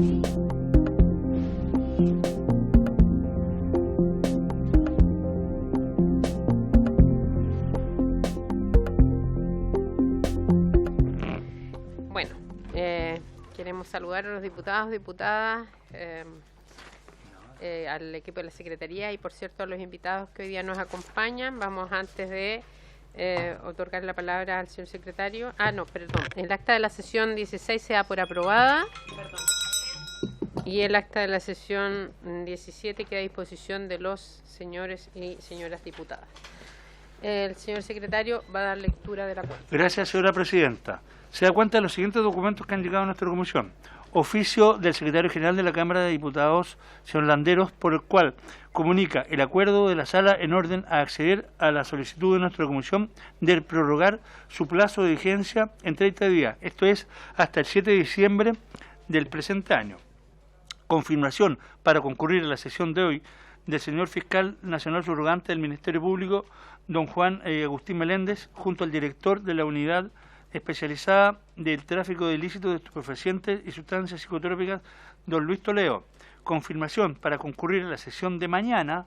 Bueno, queremos saludar a los diputados, diputadas, al equipo de la Secretaría y, por cierto, a los invitados que hoy día nos acompañan. Vamos, antes de otorgar la palabra al señor secretario. No, perdón. El acta de la sesión 16 se da por aprobada. Perdón. Y el acta de la sesión 17 queda a disposición de los señores y señoras diputadas. El señor secretario va a dar lectura de la cuenta. Gracias, señora presidenta. Se da cuenta de los siguientes documentos que han llegado a nuestra comisión. Oficio del secretario general de la Cámara de Diputados, señor Landeros, por el cual comunica el acuerdo de la sala en orden a acceder a la solicitud de nuestra comisión de prorrogar su plazo de vigencia en 30 días, esto es, hasta el 7 de diciembre del presente año. Confirmación para concurrir a la sesión de hoy del señor fiscal nacional subrogante del Ministerio Público, don Juan Agustín Meléndez, junto al director de la unidad especializada del tráfico de ilícitos de estupefacientes y sustancias psicotrópicas, don Luis Toledo. Confirmación para concurrir a la sesión de mañana,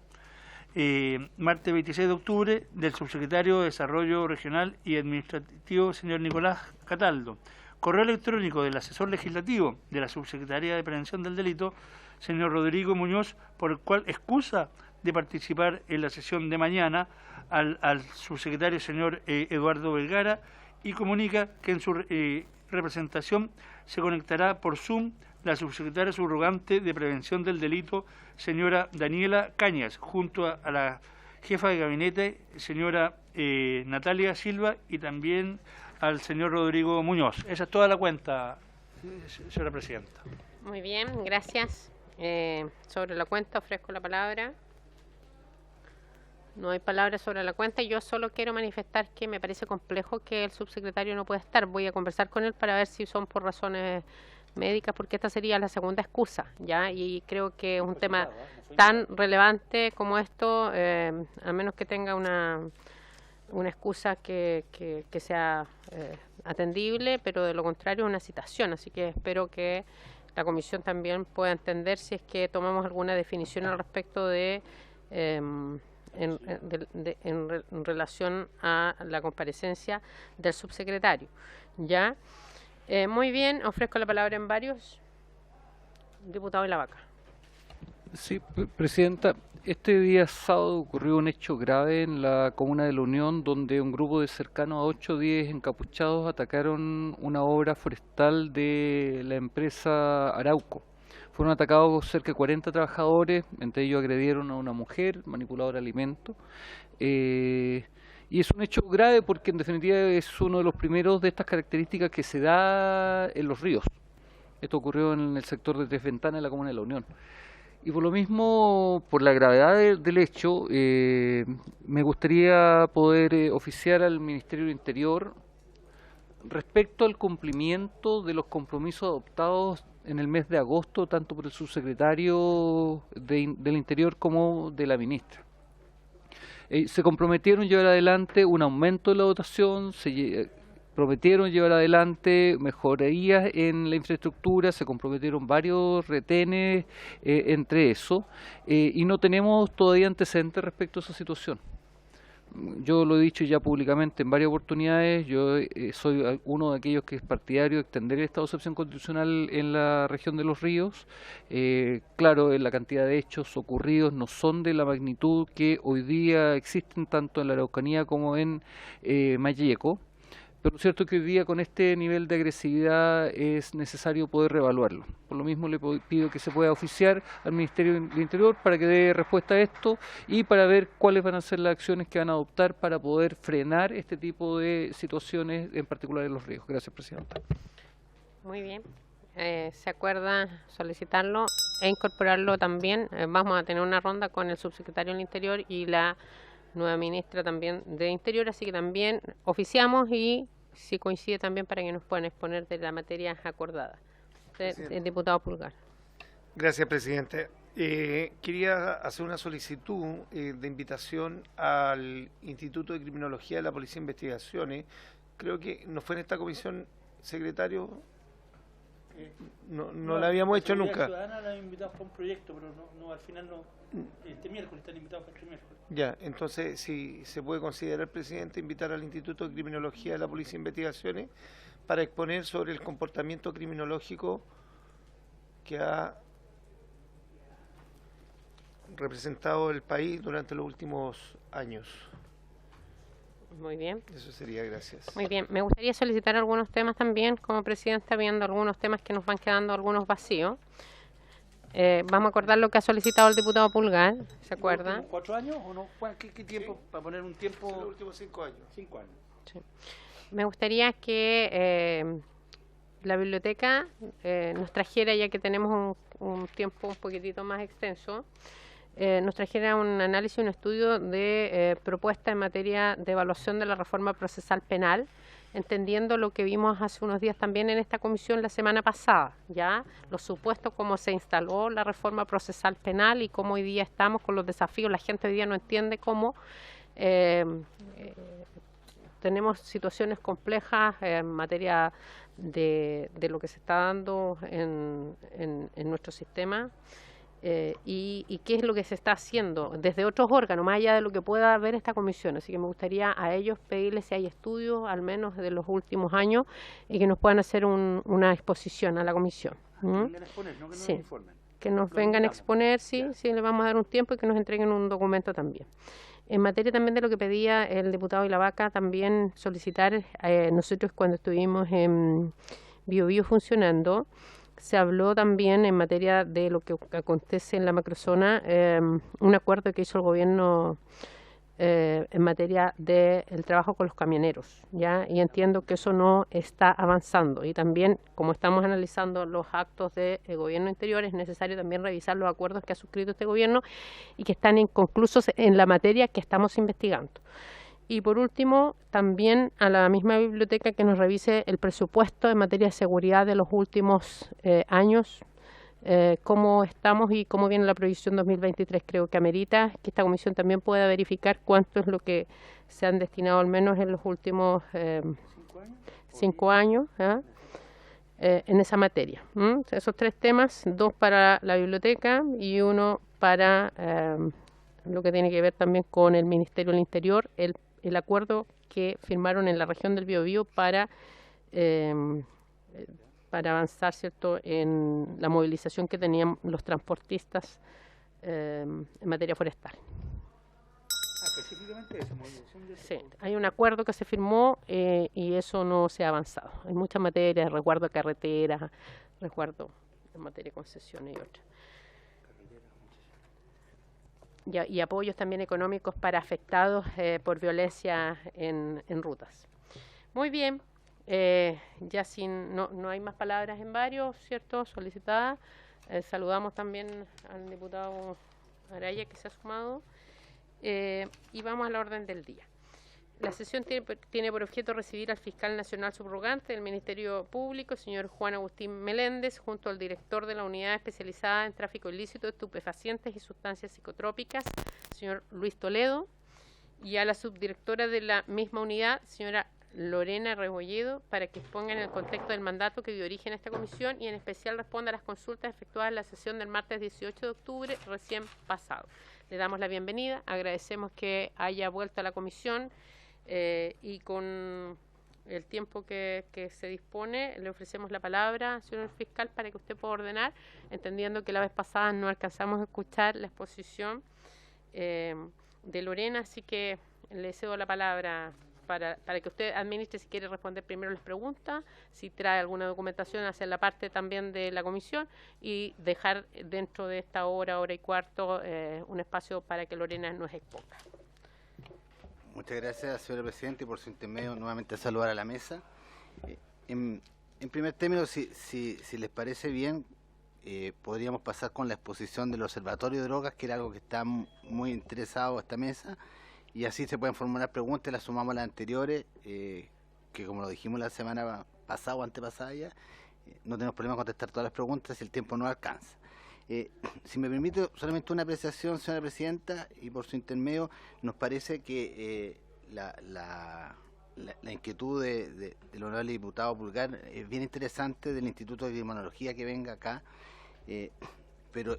martes 26 de octubre, del subsecretario de Desarrollo Regional y Administrativo, señor Nicolás Cataldo. Correo electrónico del asesor legislativo de la Subsecretaría de Prevención del Delito, señor Rodrigo Muñoz, por el cual excusa de participar en la sesión de mañana al subsecretario señor Eduardo Vergara, y comunica que en su representación se conectará por Zoom la subsecretaria subrogante de Prevención del Delito, señora Daniela Cañas, junto a la jefa de gabinete, señora Natalia Silva, y también al señor Rodrigo Muñoz. Esa es toda la cuenta, señora presidenta. Muy bien, gracias. Sobre la cuenta ofrezco la palabra. No hay palabras sobre la cuenta. Yo solo quiero manifestar que me parece complejo que el subsecretario no pueda estar. Voy a conversar con él para ver si son por razones médicas, porque esta sería la segunda excusa, ¿ya? Y creo que es un tema tan relevante como esto, a menos que tenga una excusa que sea atendible, pero de lo contrario una citación. Así que espero que la comisión también pueda entender si es que tomamos alguna definición al respecto de... En relación a la comparecencia del subsecretario. ¿Ya? Muy bien, ofrezco la palabra en varios. Diputado de la Vaca. Sí, presidenta, este día sábado ocurrió un hecho grave en la comuna de La Unión, donde un grupo de cercanos a 8 o 10 encapuchados atacaron una obra forestal de la empresa Arauco. Fueron atacados cerca de 40 trabajadores, entre ellos agredieron a una mujer, manipuladora de alimentos. Y es un hecho grave porque en definitiva es uno de los primeros de estas características que se da en los ríos. Esto ocurrió en el sector de Tres Ventanas, en la comuna de La Unión. Y por lo mismo, por la gravedad del hecho, me gustaría poder oficiar al Ministerio del Interior respecto al cumplimiento de los compromisos adoptados en el mes de agosto, tanto por el subsecretario del Interior como de la ministra. Se comprometieron llevar adelante un aumento de la dotación, prometieron llevar adelante mejorías en la infraestructura, se comprometieron varios retenes entre eso, y no tenemos todavía antecedentes respecto a esa situación. Yo lo he dicho ya públicamente en varias oportunidades, yo soy uno de aquellos que es partidario de extender el estado de excepción constitucional en la región de los ríos. Claro, la cantidad de hechos ocurridos no son de la magnitud que hoy día existen tanto en la Araucanía como en Mayeco, pero es cierto que hoy día con este nivel de agresividad es necesario poder reevaluarlo. Por lo mismo le pido que se pueda oficiar al Ministerio del Interior para que dé respuesta a esto y para ver cuáles van a ser las acciones que van a adoptar para poder frenar este tipo de situaciones, en particular en los ríos. Gracias, presidenta. Muy bien. Se acuerda solicitarlo e incorporarlo también. Vamos a tener una ronda con el subsecretario del Interior y la nueva ministra también de Interior, así que también oficiamos y si coincide también para que nos puedan exponer de la materia acordada. El diputado Pulgar. Gracias, presidente. Quería hacer una solicitud de invitación al Instituto de Criminología de la Policía de Investigaciones. Creo que no fue en esta comisión, secretario. no la habíamos hecho nunca. Ciudadana la invitado para un proyecto, pero al final no. Este miércoles están invitados para este miércoles. Ya, entonces si se puede considerar, presidente, invitar al Instituto de Criminología de la Policía de Investigaciones para exponer sobre el comportamiento criminológico que ha representado el país durante los últimos años. Muy bien. Eso sería, gracias. Muy bien. Me gustaría solicitar algunos temas también, como presidenta, viendo algunos temas que nos van quedando algunos vacíos. Vamos a acordar lo que ha solicitado el diputado Pulgar, ¿se acuerda? ¿4 años o no? ¿Qué tiempo? Sí. Para poner un tiempo. Los últimos 5 años. 5 años. Sí. Me gustaría que la biblioteca nos trajera, ya que tenemos un tiempo un poquitito más extenso, nos trajera un análisis, un estudio de propuesta en materia de evaluación de la reforma procesal penal, entendiendo lo que vimos hace unos días también en esta comisión la semana pasada, ya los supuestos, cómo se instaló la reforma procesal penal y cómo hoy día estamos con los desafíos. La gente hoy día no entiende cómo tenemos situaciones complejas en materia de lo que se está dando en nuestro sistema. Y qué es lo que se está haciendo desde otros órganos, más allá de lo que pueda ver esta comisión. Así que me gustaría a ellos pedirles si hay estudios, al menos de los últimos años, y que nos puedan hacer una exposición a la comisión. Que vengan a exponer, no que nos informen. Que nos vengan a exponer, sí, le vamos a dar un tiempo y que nos entreguen un documento también. En materia también de lo que pedía el diputado Ilavaca, también solicitar, nosotros cuando estuvimos en Biobío funcionando, se habló también en materia de lo que acontece en la macrozona, un acuerdo que hizo el gobierno en materia del trabajo con los camioneros, ¿ya? Y entiendo que eso no está avanzando. Y también, como estamos analizando los actos del gobierno interior, es necesario también revisar los acuerdos que ha suscrito este gobierno y que están inconclusos en la materia que estamos investigando. Y por último, también a la misma biblioteca que nos revise el presupuesto en materia de seguridad de los últimos años, cómo estamos y cómo viene la previsión 2023. Creo que amerita que esta comisión también pueda verificar cuánto es lo que se han destinado al menos en los últimos 5 años en esa materia. Esos 3 temas, 2 para la biblioteca y 1 para lo que tiene que ver también con el Ministerio del Interior, el acuerdo que firmaron en la región del Biobío para avanzar, ¿cierto?, en la movilización que tenían los transportistas en materia forestal. Específicamente esa movilización. Sí, hay un acuerdo que se firmó y eso no se ha avanzado. Hay muchas materias, resguardo de carreteras, resguardo en materia de concesiones y otras. Y apoyos también económicos para afectados por violencia en rutas. Muy bien, ya no hay más palabras en varios, ¿cierto?, solicitadas. Saludamos también al diputado Araya que se ha sumado y vamos a la orden del día. La sesión tiene por objeto recibir al fiscal nacional subrogante del Ministerio Público, señor Juan Agustín Meléndez, junto al director de la Unidad Especializada en Tráfico Ilícito de Estupefacientes y Sustancias Psicotrópicas, señor Luis Toledo, y a la subdirectora de la misma unidad, señora Lorena Rebolledo, para que expongan el contexto del mandato que dio origen a esta comisión y en especial responda a las consultas efectuadas en la sesión del martes 18 de octubre recién pasado. Le damos la bienvenida, agradecemos que haya vuelto a la comisión. Y con el tiempo que se dispone, le ofrecemos la palabra, señor fiscal, para que usted pueda ordenar, entendiendo que la vez pasada no alcanzamos a escuchar la exposición de Lorena, así que le cedo la palabra para que usted administre, si quiere responder primero las preguntas, si trae alguna documentación, hacer la parte también de la comisión y dejar dentro de esta hora y cuarto un espacio para que Lorena nos exponga. Muchas gracias, señora Presidenta, y por su intermedio nuevamente saludar a la mesa. En primer término, si les parece bien, podríamos pasar con la exposición del Observatorio de Drogas, que era algo que está muy interesado a esta mesa, y así se pueden formular preguntas, las sumamos a las anteriores, que como lo dijimos la semana pasada o antepasada ya, no tenemos problema en contestar todas las preguntas si el tiempo no alcanza. Si me permite solamente una apreciación, señora Presidenta, y por su intermedio, nos parece que la inquietud del honorable diputado Pulgar es bien interesante, del Instituto de Criminología que venga acá, pero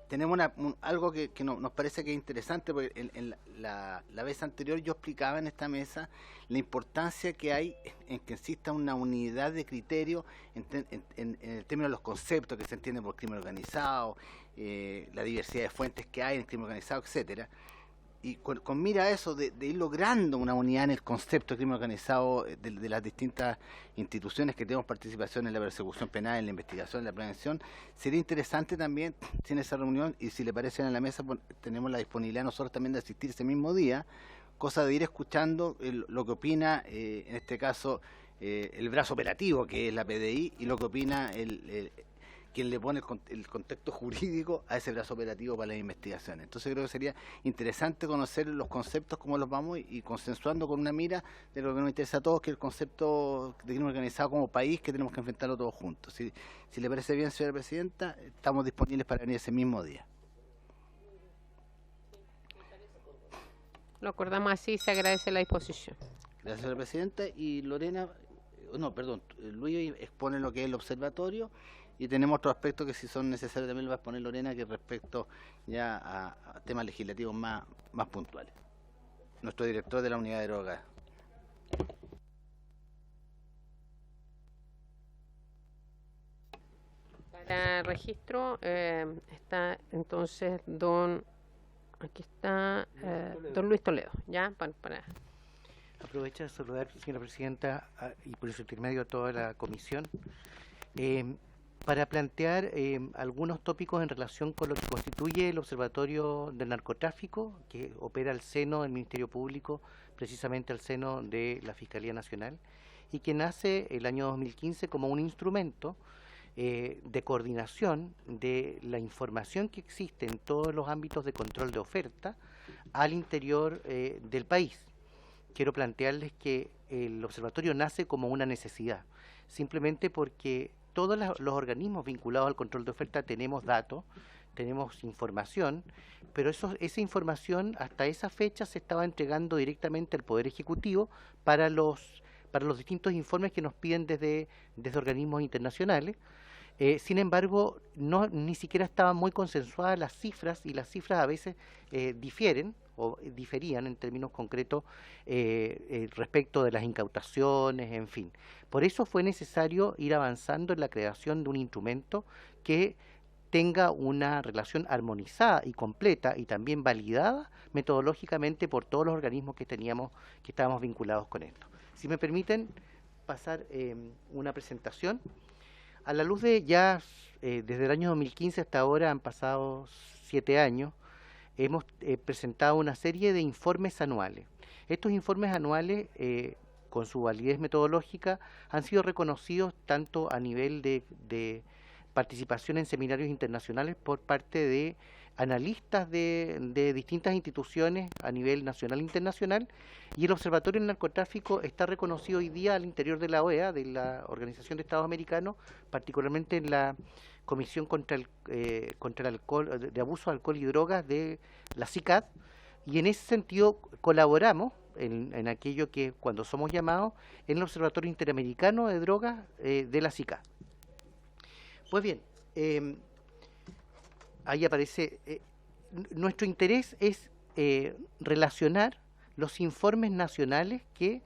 tenemos algo que nos parece que es interesante, porque en la vez anterior yo explicaba en esta mesa la importancia que hay en que exista una unidad de criterio en el término de los conceptos que se entienden por crimen organizado, la diversidad de fuentes que hay en el crimen organizado, etcétera. Y con mira a eso, de ir logrando una unidad en el concepto de crimen organizado de las distintas instituciones que tenemos participación en la persecución penal, en la investigación, en la prevención, sería interesante también, si en esa reunión, y si le parece en la mesa, tenemos la disponibilidad nosotros también de asistir ese mismo día, cosa de ir escuchando lo que opina, en este caso, el brazo operativo, que es la PDI, y lo que opina quien le pone el contexto jurídico a ese brazo operativo para las investigaciones. Entonces creo que sería interesante conocer los conceptos, cómo los vamos, y consensuando con una mira de lo que nos interesa a todos, que es el concepto de crimen organizado como país, que tenemos que enfrentarlo todos juntos. Si le parece bien, señora presidenta, estamos disponibles para venir ese mismo día. Lo acordamos así, se agradece la disposición. Gracias, señora presidenta. Y Lorena, Luis expone lo que es el observatorio. Y tenemos otros aspectos que si son necesarios también lo va a exponer Lorena, que respecto ya a temas legislativos más puntuales. Nuestro director de la unidad de drogas. Para registro está entonces don Luis Toledo, ¿ya? Para. Aprovecho de saludar, señora presidenta, y por su intermedio a toda la comisión. Para plantear algunos tópicos en relación con lo que constituye el Observatorio del Narcotráfico, que opera al seno del Ministerio Público, precisamente al seno de la Fiscalía Nacional, y que nace el año 2015 como un instrumento de coordinación de la información que existe en todos los ámbitos de control de oferta al interior del país. Quiero plantearles que el observatorio nace como una necesidad, simplemente porque todos los organismos vinculados al control de oferta tenemos datos, tenemos información, pero esa información hasta esa fecha se estaba entregando directamente al Poder Ejecutivo para los distintos informes que nos piden desde organismos internacionales. Sin embargo, ni siquiera estaban muy consensuadas las cifras, y las cifras a veces difieren o diferían en términos concretos respecto de las incautaciones, en fin. Por eso fue necesario ir avanzando en la creación de un instrumento que tenga una relación armonizada y completa y también validada metodológicamente por todos los organismos que estábamos vinculados con esto. Si me permiten pasar una presentación. A la luz de ya desde el año 2015 hasta ahora han pasado 7 años, hemos presentado una serie de informes anuales. Estos informes anuales, con su validez metodológica, han sido reconocidos tanto a nivel de participación en seminarios internacionales por parte de analistas de distintas instituciones a nivel nacional e internacional, y el Observatorio del Narcotráfico está reconocido hoy día al interior de la OEA, de la Organización de Estados Americanos, particularmente en la Comisión contra el Alcohol, de Abuso de Alcohol y Drogas de la CICAD, y en ese sentido colaboramos en aquello que cuando somos llamados en el Observatorio Interamericano de Drogas de la CICAD. Pues bien, ahí aparece, nuestro interés es relacionar los informes nacionales que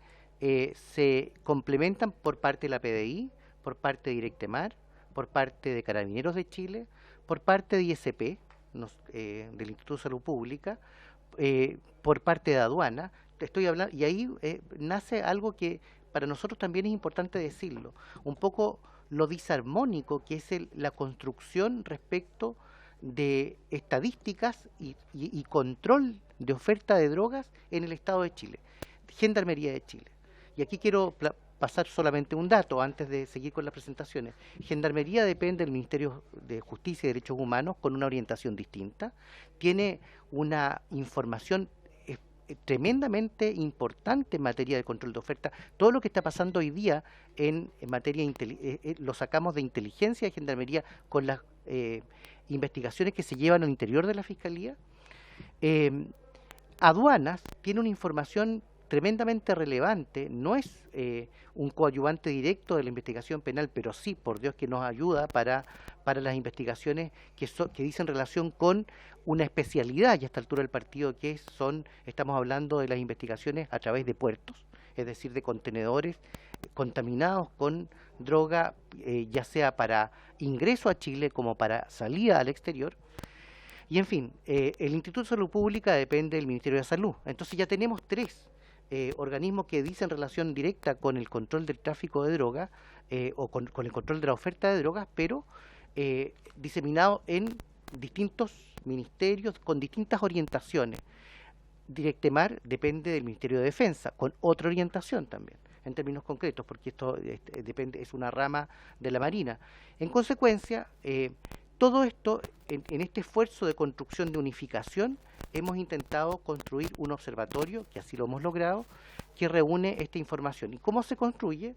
se complementan por parte de la PDI, por parte de Directemar, por parte de Carabineros de Chile, por parte de ISP, del Instituto de Salud Pública, por parte de Aduana. Estoy hablando, y ahí nace algo que para nosotros también es importante decirlo, un poco lo disarmónico que es la construcción respecto de estadísticas y control de oferta de drogas en el Estado de Chile, Gendarmería de Chile. Y aquí quiero pasar solamente un dato antes de seguir con las presentaciones. Gendarmería depende del Ministerio de Justicia y Derechos Humanos con una orientación distinta, tiene una información tremendamente importante en materia de control de oferta. Todo lo que está pasando hoy día en materia lo sacamos de inteligencia de Gendarmería con las investigaciones que se llevan al interior de la Fiscalía. Aduanas tiene una información tremendamente relevante, no es un coadyuvante directo de la investigación penal, pero sí, por Dios, que nos ayuda para las investigaciones que dicen relación con una especialidad y a esta altura del partido, que estamos hablando de las investigaciones a través de puertos, es decir, de contenedores contaminados con droga, ya sea para ingreso a Chile como para salida al exterior. Y en fin, el Instituto de Salud Pública depende del Ministerio de Salud. Entonces ya tenemos 3 organismos que dicen relación directa con el control del tráfico de droga o con el control de la oferta de drogas, pero diseminados en distintos ministerios con distintas orientaciones. Directemar depende del Ministerio de Defensa, con otra orientación también, en términos concretos, porque esto es una rama de la Marina. En consecuencia, todo esto, en este esfuerzo de construcción de unificación, hemos intentado construir un observatorio, que así lo hemos logrado, que reúne esta información. ¿Y cómo se construye?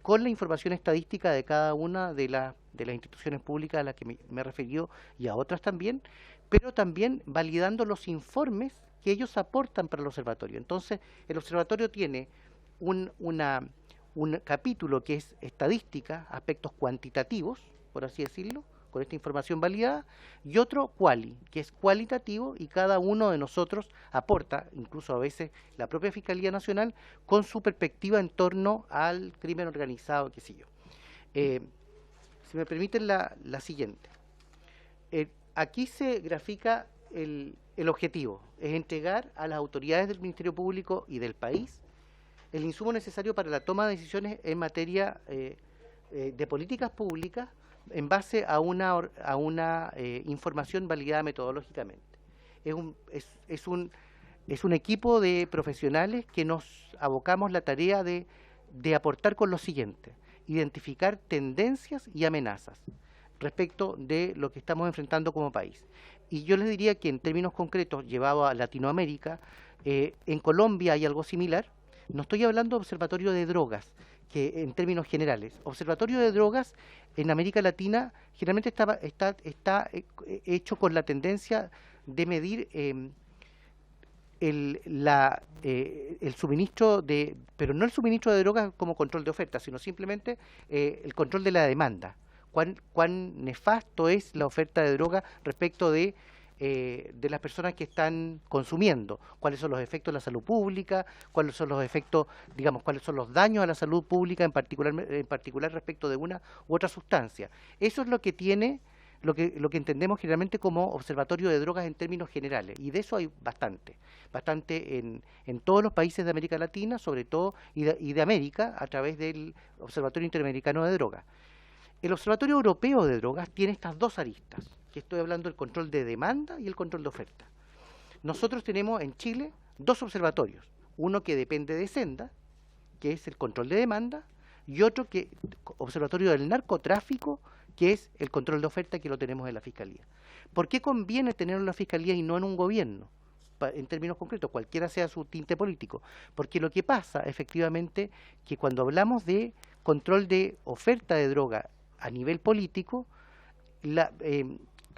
Con la información estadística de cada una de las instituciones públicas a las que me he referido y a otras también, pero también validando los informes que ellos aportan para el observatorio. Entonces, el observatorio tiene un capítulo que es estadística, aspectos cuantitativos, por así decirlo, con esta información validada, y otro quali, que es cualitativo, y cada uno de nosotros aporta, incluso a veces la propia Fiscalía Nacional, con su perspectiva en torno al crimen organizado, qué sé yo. Si me permiten la siguiente. Aquí se grafica el objetivo, es entregar a las autoridades del Ministerio Público y del país el insumo necesario para la toma de decisiones en materia de políticas públicas en base a una información validada metodológicamente. Es un equipo de profesionales que nos abocamos la tarea de aportar con lo siguiente: identificar tendencias y amenazas respecto de lo que estamos enfrentando como país. Y yo les diría que en términos concretos, llevado a Latinoamérica, en Colombia hay algo similar. No estoy hablando de observatorio de drogas, que en términos generales. Observatorio de drogas en América Latina generalmente está hecho con la tendencia de medir el suministro pero no el suministro de drogas como control de oferta, sino simplemente el control de la demanda. Cuán nefasto es la oferta de droga respecto de las personas que están consumiendo, cuáles son los efectos de la salud pública, cuáles son los efectos, digamos, cuáles son los daños a la salud pública, en particular respecto de una u otra sustancia. Eso es lo que tiene, lo que entendemos generalmente como observatorio de drogas en términos generales, y de eso hay bastante en todos los países de América Latina, sobre todo, y de América, a través del Observatorio Interamericano de Drogas. El Observatorio Europeo de Drogas tiene estas 2 aristas, que estoy hablando del control de demanda y el control de oferta. Nosotros tenemos en Chile 2 observatorios, uno que depende de Senda, que es el control de demanda, y otro observatorio del narcotráfico, que es el control de oferta, que lo tenemos en la Fiscalía. ¿Por qué conviene tenerlo en la Fiscalía y no en un gobierno? En términos concretos, cualquiera sea su tinte político. Porque lo que pasa, efectivamente, que cuando hablamos de control de oferta de droga a nivel político,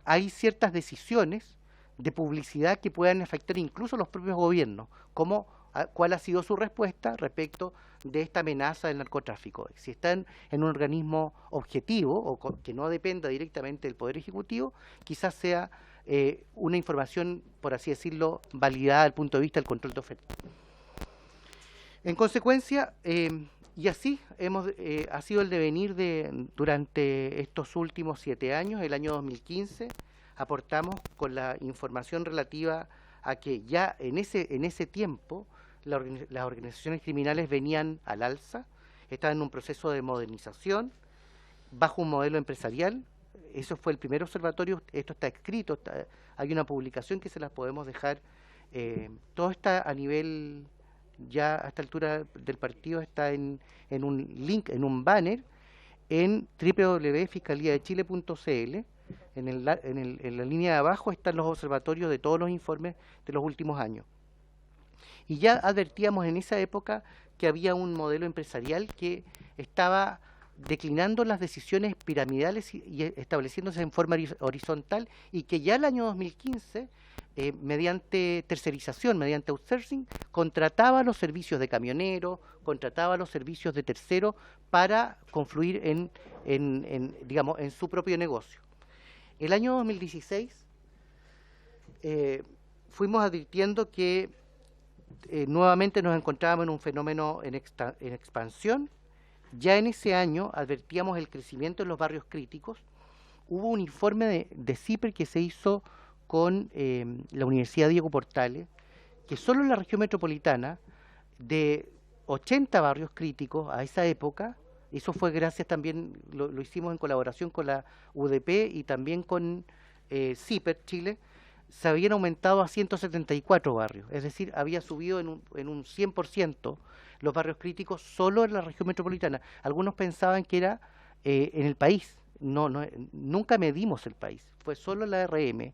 hay ciertas decisiones de publicidad que puedan afectar incluso a los propios gobiernos, como cuál ha sido su respuesta respecto de esta amenaza del narcotráfico. Si están en un organismo objetivo o que no dependa directamente del Poder Ejecutivo, quizás sea una información, por así decirlo, validada desde el punto de vista del control de oferta. En consecuencia, y así ha sido el devenir durante estos últimos 7 años. El año 2015 aportamos con la información relativa a que ya en ese tiempo las organizaciones criminales venían al alza, estaban en un proceso de modernización bajo un modelo empresarial. Eso fue el primer observatorio, esto está escrito, hay una publicación que se las podemos dejar, todo está a nivel, ya a esta altura del partido está en un link, en un banner, en www.fiscaliadechile.cl. En la línea de abajo están los observatorios de todos los informes de los últimos años. Y ya advertíamos en esa época que había un modelo empresarial que estaba declinando las decisiones piramidales y estableciéndose en forma horizontal, y que ya el año 2015 mediante tercerización, mediante outsourcing, contrataba los servicios de camioneros, contrataba los servicios de terceros para confluir digamos, en su propio negocio. El año 2016 fuimos advirtiendo que nuevamente nos encontrábamos en un fenómeno en expansión. Ya en ese año advertíamos el crecimiento en los barrios críticos. Hubo un informe de CIPER que se hizo con la Universidad Diego Portales, que solo en la región metropolitana, de 80 barrios críticos a esa época, eso fue gracias también, lo hicimos en colaboración con la UDP y también con CIPER Chile, se habían aumentado a 174 barrios, es decir, había subido en un 100% los barrios críticos solo en la región metropolitana. Algunos pensaban que era en el país. No, nunca medimos el país, fue solo la RM,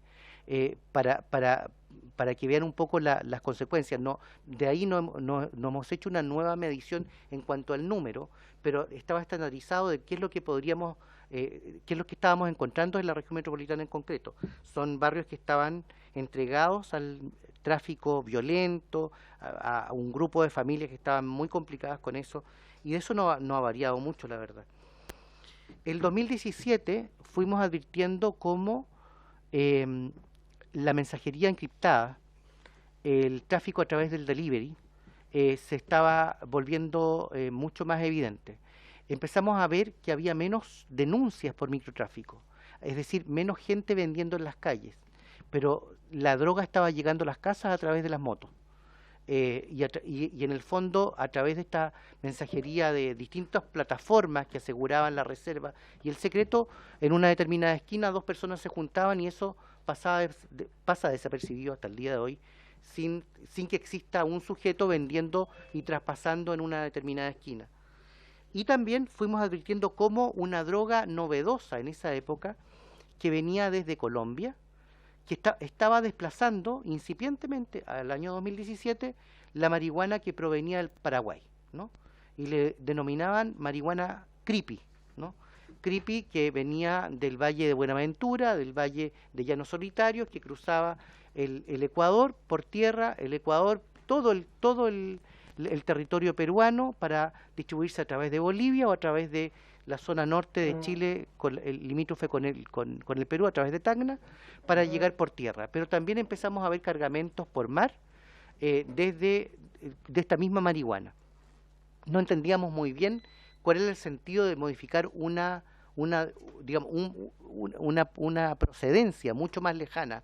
para que vean un poco las consecuencias. De ahí no hemos hecho una nueva medición en cuanto al número, pero estaba estandarizado de qué es lo que podríamos, qué es lo que estábamos encontrando en la región metropolitana en concreto. Son barrios que estaban entregados al tráfico violento, a un grupo de familias que estaban muy complicadas con eso, y eso no ha variado mucho, la verdad. El 2017 fuimos advirtiendo cómo la mensajería encriptada, el tráfico a través del delivery, se estaba volviendo mucho más evidente. Empezamos a ver que había menos denuncias por microtráfico, es decir, menos gente vendiendo en las calles, pero la droga estaba llegando a las casas a través de las motos. Y en el fondo, a través de esta mensajería de distintas plataformas que aseguraban la reserva y el secreto, en una determinada esquina 2 personas se juntaban y eso pasa desapercibido hasta el día de hoy, sin que exista un sujeto vendiendo y traspasando en una determinada esquina. Y también fuimos advirtiendo cómo una droga novedosa en esa época, que venía desde Colombia, que estaba desplazando incipientemente al año 2017 la marihuana que provenía del Paraguay, ¿no? Y le denominaban marihuana creepy, ¿no? Creepy, que venía del Valle de Buenaventura, del Valle de Llanos Solitarios, que cruzaba el Ecuador por tierra, el Ecuador, todo el territorio peruano para distribuirse a través de Bolivia o a través de la zona norte de Chile, el limítrofe con el Perú, a través de Tacna, para llegar por tierra. Pero también empezamos a ver cargamentos por mar de esta misma marihuana. No entendíamos muy bien cuál era el sentido de modificar una procedencia mucho más lejana,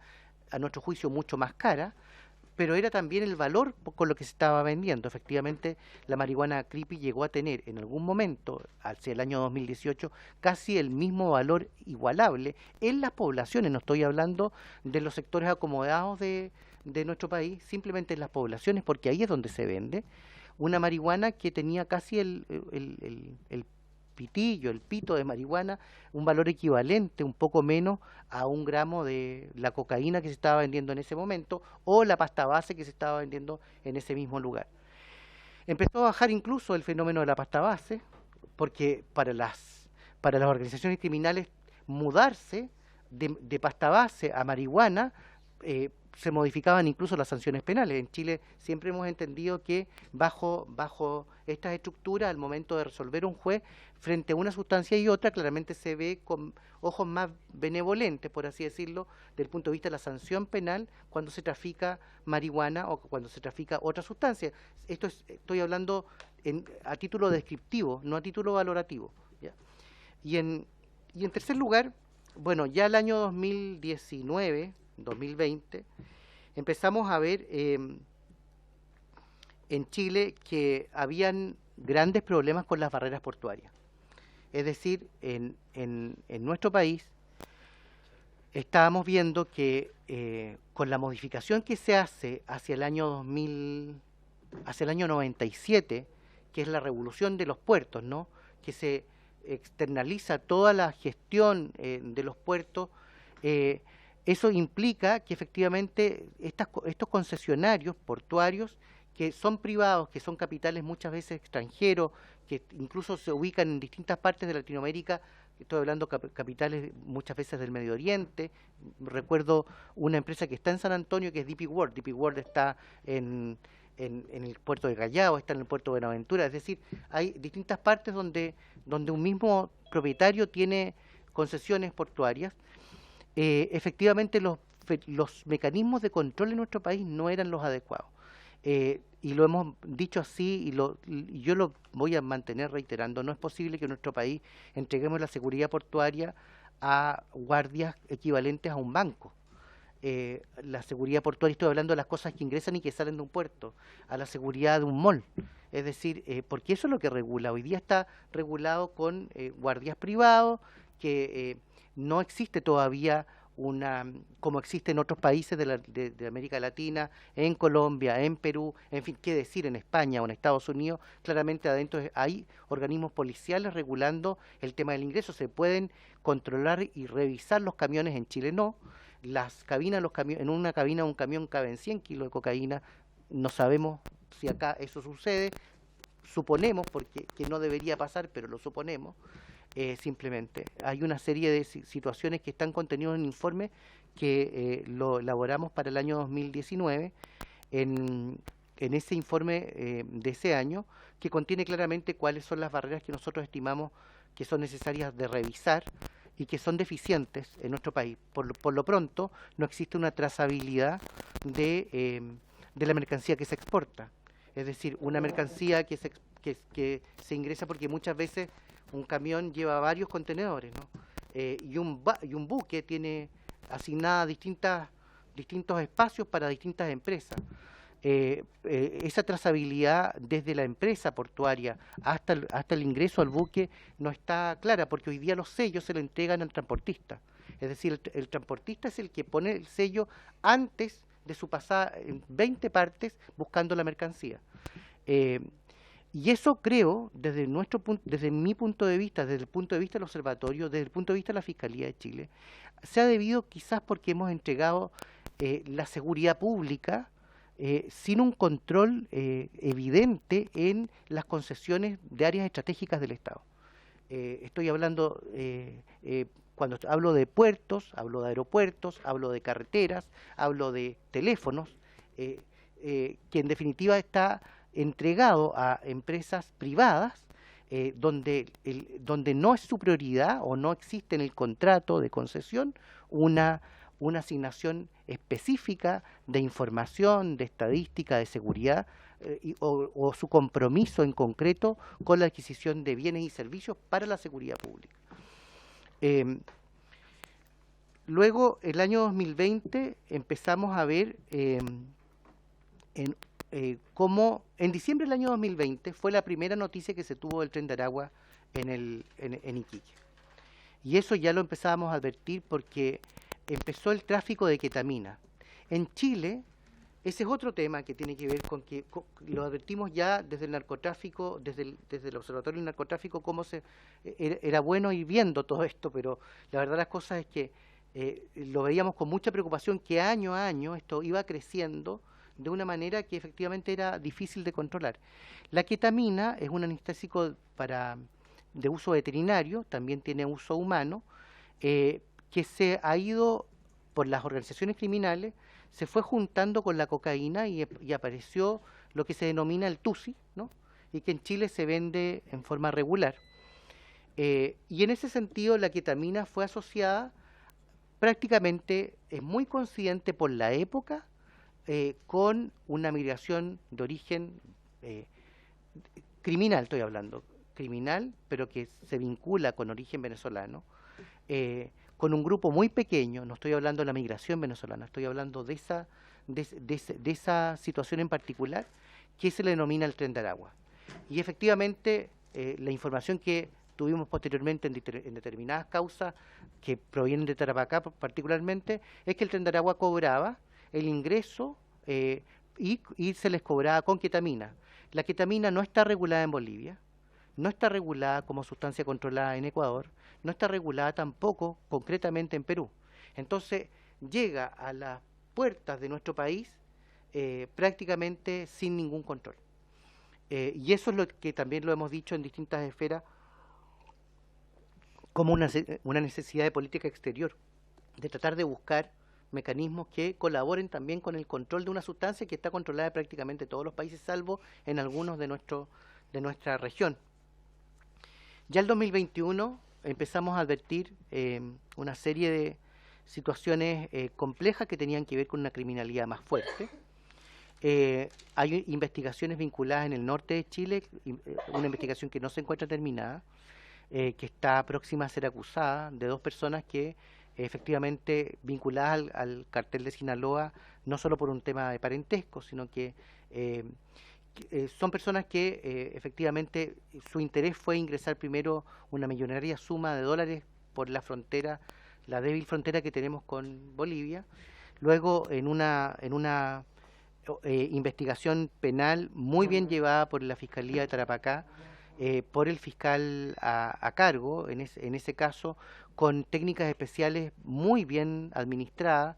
a nuestro juicio mucho más cara, pero era también el valor con lo que se estaba vendiendo. Efectivamente, la marihuana creepy llegó a tener en algún momento, hacia el año 2018, casi el mismo valor igualable en las poblaciones. No estoy hablando de los sectores acomodados de nuestro país, simplemente en las poblaciones, porque ahí es donde se vende. Una marihuana que tenía casi el pitillo, el pito de marihuana, un valor equivalente, un poco menos a 1 gramo de la cocaína que se estaba vendiendo en ese momento, o la pasta base que se estaba vendiendo en ese mismo lugar. Empezó a bajar incluso el fenómeno de la pasta base, porque para las organizaciones criminales mudarse de pasta base a marihuana, se modificaban incluso las sanciones penales. En Chile siempre hemos entendido que bajo estas estructuras, al momento de resolver un juez frente a una sustancia y otra, claramente se ve con ojos más benevolentes, por así decirlo, desde el punto de vista de la sanción penal cuando se trafica marihuana o cuando se trafica otra sustancia. Estoy hablando a título descriptivo, no a título valorativo, ¿ya? Y en tercer lugar, bueno, ya el año 2019, 2020, empezamos a ver en Chile que habían grandes problemas con las barreras portuarias. Es decir, en nuestro país estábamos viendo que con la modificación que se hace hacia el año 97, que es la revolución de los puertos, ¿no? Que se externaliza toda la gestión de los puertos, eso implica que efectivamente estos concesionarios portuarios, que son privados, que son capitales muchas veces extranjeros, que incluso se ubican en distintas partes de Latinoamérica estoy hablando capitales muchas veces del Medio Oriente. Recuerdo una empresa que está en San Antonio, que es DP World. DP World está en el puerto de Callao, está en el puerto de Buenaventura. Es decir, hay distintas partes donde un mismo propietario tiene concesiones portuarias. Efectivamente, los mecanismos de control en nuestro país no eran los adecuados. Y lo hemos dicho así, y yo lo voy a mantener reiterando. No es posible que en nuestro país entreguemos la seguridad portuaria a guardias equivalentes a un banco. La seguridad portuaria, estoy hablando de las cosas que ingresan y que salen de un puerto, a la seguridad de un mall. Es decir, porque eso es lo que regula. Hoy día está regulado con guardias privados, que no existe todavía como existe en otros países de América Latina, en Colombia, en Perú, en fin, qué decir, en España o en Estados Unidos. Claramente adentro hay organismos policiales regulando el tema del ingreso. Se pueden controlar y revisar los camiones, en Chile no. Las cabinas, en una cabina de un camión caben 100 kilos de cocaína. No sabemos si acá eso sucede. Suponemos, porque que no debería pasar, pero lo suponemos. Simplemente hay una serie de situaciones que están contenidas en un informe que lo elaboramos para el año 2019. En ese informe de ese año, que contiene claramente cuáles son las barreras que nosotros estimamos que son necesarias de revisar y que son deficientes en nuestro país. Por lo pronto, no existe una trazabilidad de la mercancía que se exporta. Es decir, una mercancía que se ingresa, porque muchas veces un camión lleva varios contenedores, ¿no? Y un buque tiene asignadas distintos espacios para distintas empresas. Esa trazabilidad desde la empresa portuaria hasta el ingreso al buque no está clara, porque hoy día los sellos se le entregan al transportista. Es decir, el transportista es el que pone el sello antes de su pasada en 20 partes buscando la mercancía. Y eso creo, desde mi punto de vista, desde el punto de vista del observatorio, desde el punto de vista de la Fiscalía de Chile, se ha debido quizás porque hemos entregado la seguridad pública sin un control evidente en las concesiones de áreas estratégicas del Estado. Estoy hablando, cuando hablo de puertos, hablo de aeropuertos, hablo de carreteras, hablo de teléfonos, que en definitiva está entregado a empresas privadas, donde no es su prioridad o no existe en el contrato de concesión una asignación específica de información, de estadística, de seguridad, o su compromiso en concreto con la adquisición de bienes y servicios para la seguridad pública. Luego, el año 2020, empezamos a ver cómo en diciembre del año 2020 fue la primera noticia que se tuvo del Tren de Aragua en Iquique. Y eso ya lo empezábamos a advertir porque empezó el tráfico de ketamina. En Chile, ese es otro tema que tiene que ver con que lo advertimos ya desde el narcotráfico, desde el Observatorio del Narcotráfico, cómo era bueno ir viendo todo esto, pero la verdad las cosas es que lo veíamos con mucha preocupación, que año a año esto iba creciendo de una manera que efectivamente era difícil de controlar. La ketamina es un anestésico de uso veterinario, también tiene uso humano, que se ha ido por las organizaciones criminales, se fue juntando con la cocaína y apareció lo que se denomina el TUSI, ¿no? Y que en Chile se vende en forma regular. Y en ese sentido la ketamina fue asociada, prácticamente es muy coincidente por la época, con una migración de origen criminal, estoy hablando, criminal, pero que se vincula con origen venezolano, con un grupo muy pequeño. No estoy hablando de la migración venezolana, estoy hablando de esa situación en particular que se le denomina el Tren de Aragua. Y efectivamente la información que tuvimos posteriormente en determinadas causas que provienen de Tarapacá particularmente, es que el Tren de Aragua cobraba el ingreso y se les cobraba con ketamina. La ketamina no está regulada en Bolivia, no está regulada como sustancia controlada en Ecuador, no está regulada tampoco concretamente en Perú. Entonces llega a las puertas de nuestro país prácticamente sin ningún control. Y eso es lo que también lo hemos dicho en distintas esferas como una necesidad de política exterior, de tratar de buscar mecanismos que colaboren también con el control de una sustancia que está controlada en prácticamente todos los países, salvo en algunos de nuestra región. Ya el 2021 empezamos a advertir una serie de situaciones complejas que tenían que ver con una criminalidad más fuerte. Hay investigaciones vinculadas en el norte de Chile, una investigación que no se encuentra terminada, que está próxima a ser acusada, de 2 personas que efectivamente vinculadas al cartel de Sinaloa, no solo por un tema de parentesco, sino que son personas que efectivamente su interés fue ingresar primero una millonaria suma de dólares por la frontera, la débil frontera que tenemos con Bolivia, luego en una investigación penal muy bien llevada por la Fiscalía de Tarapacá, por el fiscal a cargo, en ese caso, con técnicas especiales muy bien administradas,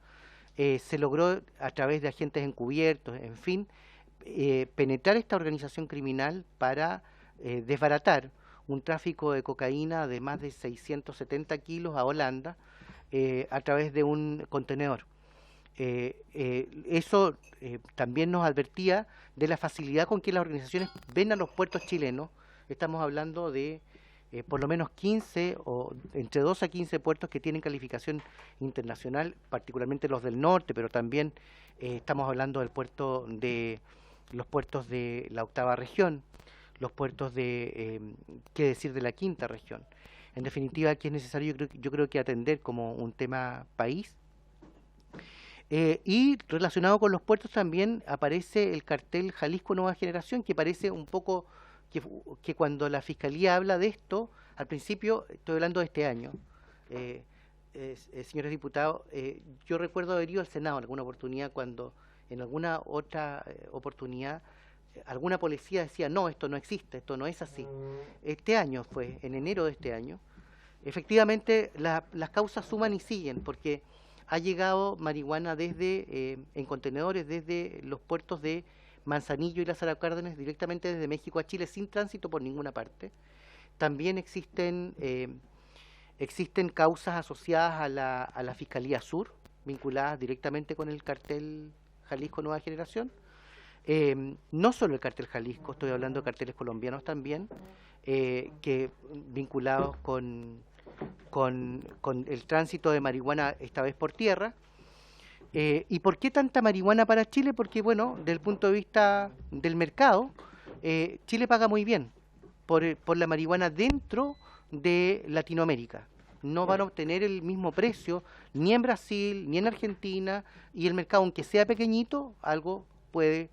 se logró a través de agentes encubiertos, en fin, penetrar esta organización criminal para desbaratar un tráfico de cocaína de más de 670 kilos a Holanda a través de un contenedor. Eso también nos advertía de la facilidad con que las organizaciones ven a los puertos chilenos. Estamos hablando de por lo menos 15 o entre 2 a 15 puertos que tienen calificación internacional, particularmente los del norte, pero también estamos hablando del puerto de los puertos de la 8ª región, los puertos de qué decir de la 5ª región. En definitiva, que es necesario, yo creo que atender como un tema país. Y relacionado con los puertos también aparece el cartel Jalisco Nueva Generación, que parece un poco que cuando la Fiscalía habla de esto, al principio, estoy hablando de este año, señores diputados, yo recuerdo haber ido al Senado en alguna oportunidad cuando en alguna otra oportunidad alguna policía decía, no, esto no existe, esto no es así. Este año fue, en enero de este año, efectivamente las causas suman y siguen, porque ha llegado marihuana desde en contenedores desde los puertos de Manzanillo y Lázaro Cárdenas directamente desde México a Chile sin tránsito por ninguna parte. También existen causas asociadas a la Fiscalía Sur, vinculadas directamente con el cartel Jalisco Nueva Generación. No solo el cartel Jalisco, estoy hablando de carteles colombianos también, que vinculados con el tránsito de marihuana, esta vez por tierra. ¿Y por qué tanta marihuana para Chile? Porque, bueno, desde el punto de vista del mercado, Chile paga muy bien por la marihuana dentro de Latinoamérica. No van a obtener el mismo precio ni en Brasil, ni en Argentina, y el mercado, aunque sea pequeñito, algo puede,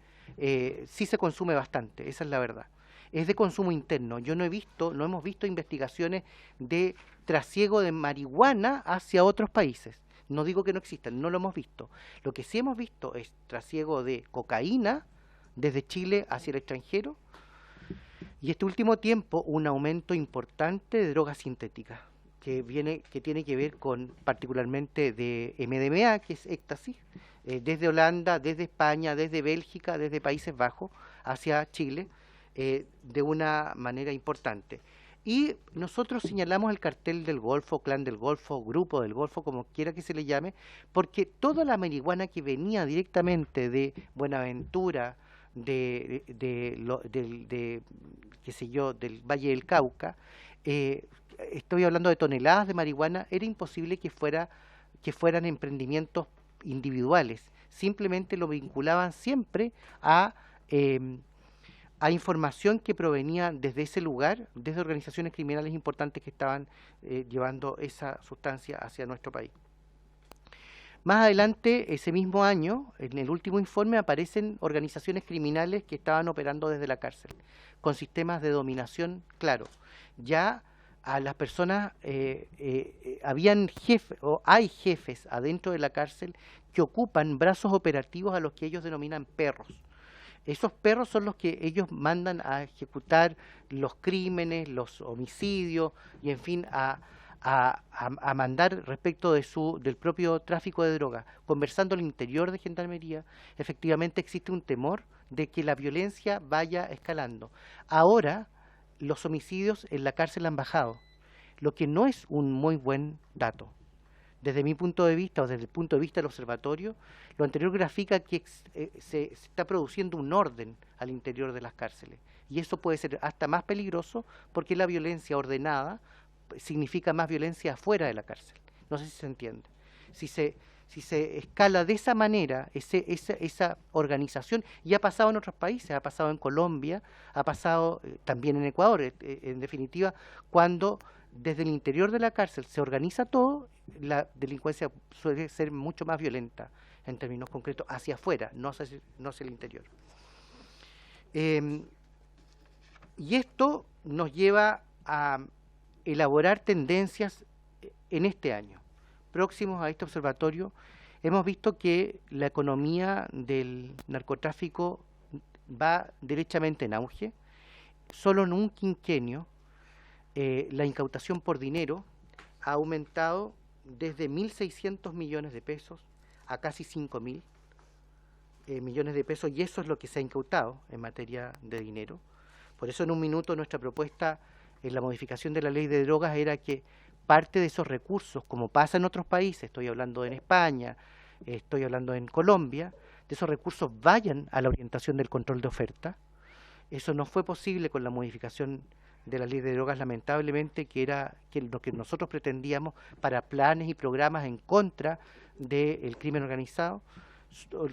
sí se consume bastante, esa es la verdad. Es de consumo interno. Yo no hemos visto investigaciones de trasiego de marihuana hacia otros países. No digo que no existan, no lo hemos visto. Lo que sí hemos visto es trasiego de cocaína desde Chile hacia el extranjero, y este último tiempo un aumento importante de drogas sintéticas, que tiene que ver con particularmente de MDMA, que es éxtasis, desde Holanda, desde España, desde Bélgica, desde Países Bajos hacia Chile, de una manera importante. Y nosotros señalamos el cartel del Golfo, clan del Golfo, grupo del Golfo, como quiera que se le llame, porque toda la marihuana que venía directamente de Buenaventura, qué sé yo, del Valle del Cauca, estoy hablando de toneladas de marihuana, era imposible que fueran emprendimientos individuales, simplemente lo vinculaban siempre a información que provenía desde ese lugar, desde organizaciones criminales importantes que estaban llevando esa sustancia hacia nuestro país. Más adelante, ese mismo año, en el último informe, aparecen organizaciones criminales que estaban operando desde la cárcel, con sistemas de dominación claros. Ya a las personas, habían jefes, o hay jefes adentro de la cárcel que ocupan brazos operativos a los que ellos denominan perros. Esos perros son los que ellos mandan a ejecutar los crímenes, los homicidios y, en fin, a mandar respecto del propio tráfico de droga. Conversando al interior de Gendarmería, efectivamente existe un temor de que la violencia vaya escalando. Ahora, los homicidios en la cárcel han bajado. lo que no es un muy buen dato. Desde mi punto de vista, o desde el punto de vista del observatorio, lo anterior grafica que se está produciendo un orden al interior de las cárceles. Y eso puede ser hasta más peligroso porque la violencia ordenada significa más violencia afuera de la cárcel. No sé si se entiende. Si se escala de esa manera, esa organización, y ha pasado en otros países, ha pasado en Colombia, ha pasado también en Ecuador, en definitiva, cuando desde el interior de la cárcel se organiza todo, la delincuencia suele ser mucho más violenta en términos concretos hacia afuera, no hacia el interior. Y esto nos lleva a elaborar tendencias en este año. Próximos a este observatorio, hemos visto que la economía del narcotráfico va derechamente en auge. Solo en un quinquenio, la incautación por dinero ha aumentado desde 1.600 millones de pesos a casi 5.000 millones de pesos, y eso es lo que se ha incautado en materia de dinero. Por eso en un minuto nuestra propuesta en la modificación de la ley de drogas era que parte de esos recursos, como pasa en otros países, estoy hablando en España, estoy hablando en Colombia, de esos recursos vayan a la orientación del control de oferta. Eso no fue posible con la modificación de la ley de drogas, lamentablemente, que era lo que nosotros pretendíamos para planes y programas en contra del crimen organizado.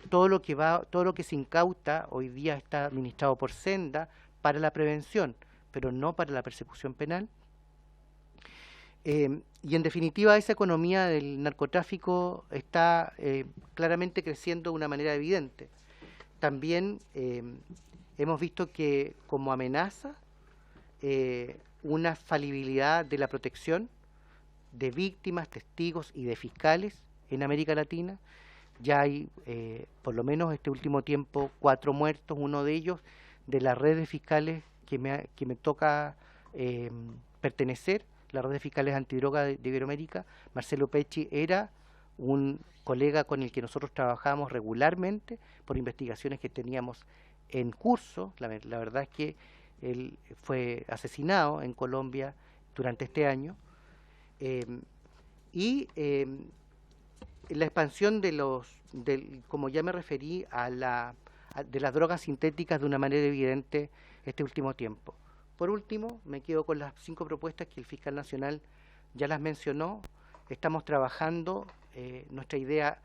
Todo lo que se incauta hoy día está administrado por Senda para la prevención, pero no para la persecución penal. Y en definitiva, esa economía del narcotráfico está claramente creciendo de una manera evidente. También hemos visto que como amenaza una falibilidad de la protección de víctimas, testigos y de fiscales en América Latina. Ya hay, por lo menos este último tiempo, 4 muertos, uno de ellos de la red de fiscales que me toca pertenecer, la red de fiscales antidroga de Iberoamérica. Marcelo Pecci era un colega con el que nosotros trabajamos regularmente por investigaciones que teníamos en curso. La verdad es que él fue asesinado en Colombia durante este año. La expansión como ya me referí, de las drogas sintéticas de una manera evidente este último tiempo. Por último, me quedo con las 5 propuestas que el fiscal nacional ya las mencionó. Estamos trabajando, nuestra idea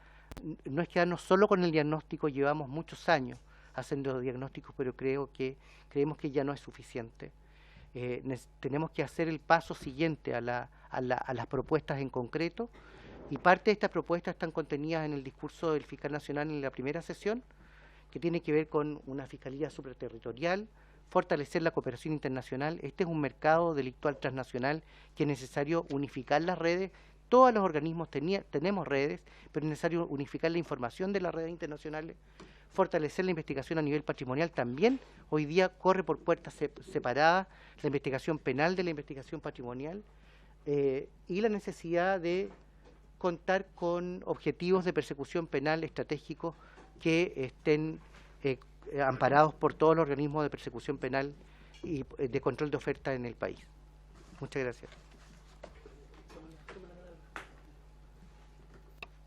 no es quedarnos solo con el diagnóstico, llevamos muchos años haciendo diagnósticos, pero creemos que ya no es suficiente. Tenemos que hacer el paso siguiente a las propuestas en concreto, y parte de estas propuestas están contenidas en el discurso del fiscal nacional en la primera sesión, que tiene que ver con una fiscalía supraterritorial, fortalecer la cooperación internacional. Este es un mercado delictual transnacional que es necesario unificar las redes. Todos los organismos tenemos redes, pero es necesario unificar la información de las redes internacionales, fortalecer la investigación a nivel patrimonial. También hoy día corre por puertas separadas la investigación penal de la investigación patrimonial, y la necesidad de contar con objetivos de persecución penal estratégicos que estén amparados por todos los organismos de persecución penal y de control de oferta en el país. Muchas gracias.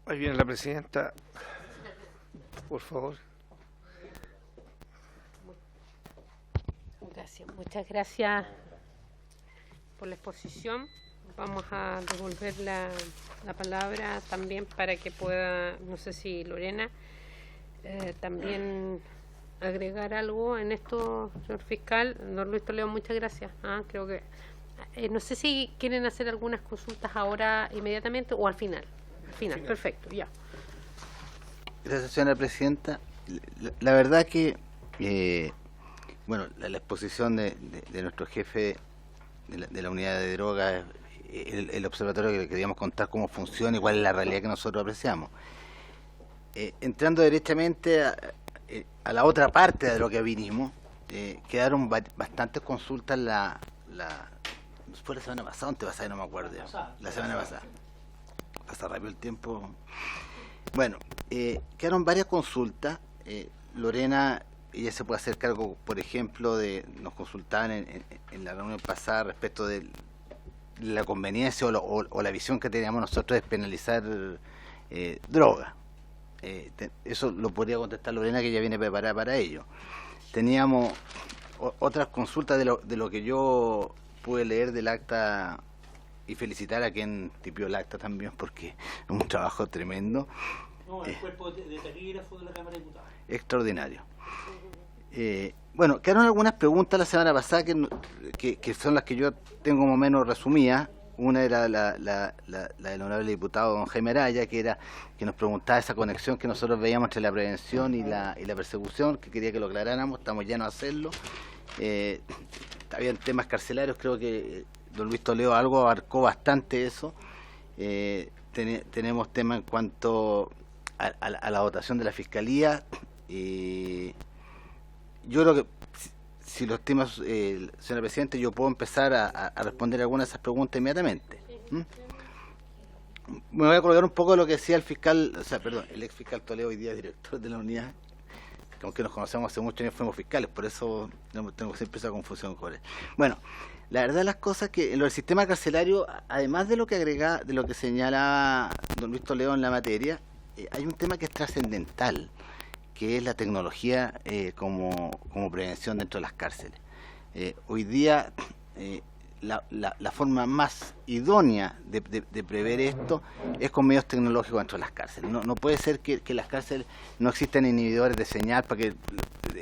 Ahí viene la presidenta. Por favor. Gracias, muchas gracias por la exposición. Vamos a devolver la palabra también para que pueda, no sé si Lorena, también agregar algo en esto, señor fiscal. Don Luis Toledo, muchas gracias. Creo que no sé si quieren hacer algunas consultas ahora inmediatamente o al final. Al final, perfecto, ya. Gracias, señora presidenta. La verdad que, bueno, la exposición de nuestro jefe de la unidad de drogas, el observatorio que queríamos contar cómo funciona y cuál es la realidad que nosotros apreciamos. Entrando derechamente a la otra parte de lo que vinimos, quedaron bastantes consultas fue la semana pasada, no me acuerdo. La semana pasada. Pasa rápido el tiempo. Bueno, quedaron varias consultas. Lorena, ella se puede hacer cargo, por ejemplo, nos consultaban en la reunión pasada respecto de la conveniencia o la visión que teníamos nosotros es penalizar droga. Eso lo podría contestar Lorena, que ya viene preparada para ello. Teníamos otras consultas de lo que yo pude leer del acta, y felicitar a quien tipió el acta también, porque es un trabajo tremendo. No, el cuerpo de taquígrafo de la Cámara de Diputados. Extraordinario. Bueno, quedaron algunas preguntas la semana pasada que son las que yo tengo más o menos resumidas. Una era la del honorable diputado don Jaime Araya, que nos preguntaba esa conexión que nosotros veíamos entre la prevención y la persecución, que quería que lo aclaráramos. Estamos llenos a hacerlo. Habían temas carcelarios, creo que don Luis Toledo algo abarcó bastante eso. Tenemos temas en cuanto a la votación de la Fiscalía. Yo creo que si los temas, señora Presidenta, yo puedo empezar a responder algunas de esas preguntas inmediatamente. Me voy a colgar un poco de lo que decía el fiscal, el ex fiscal Toledo, hoy día director de la unidad, que aunque nos conocemos hace muchos años fuimos fiscales, por eso tengo siempre esa confusión con él. Bueno, la verdad de las cosas es que en el sistema carcelario, además de lo que agrega, de lo que señala don Luis Toledo en la materia, hay un tema que es trascendental, que es la tecnología como prevención dentro de las cárceles. Hoy día la forma más idónea de prever esto es con medios tecnológicos dentro de las cárceles. No puede ser que en las cárceles no existan inhibidores de señal, para que,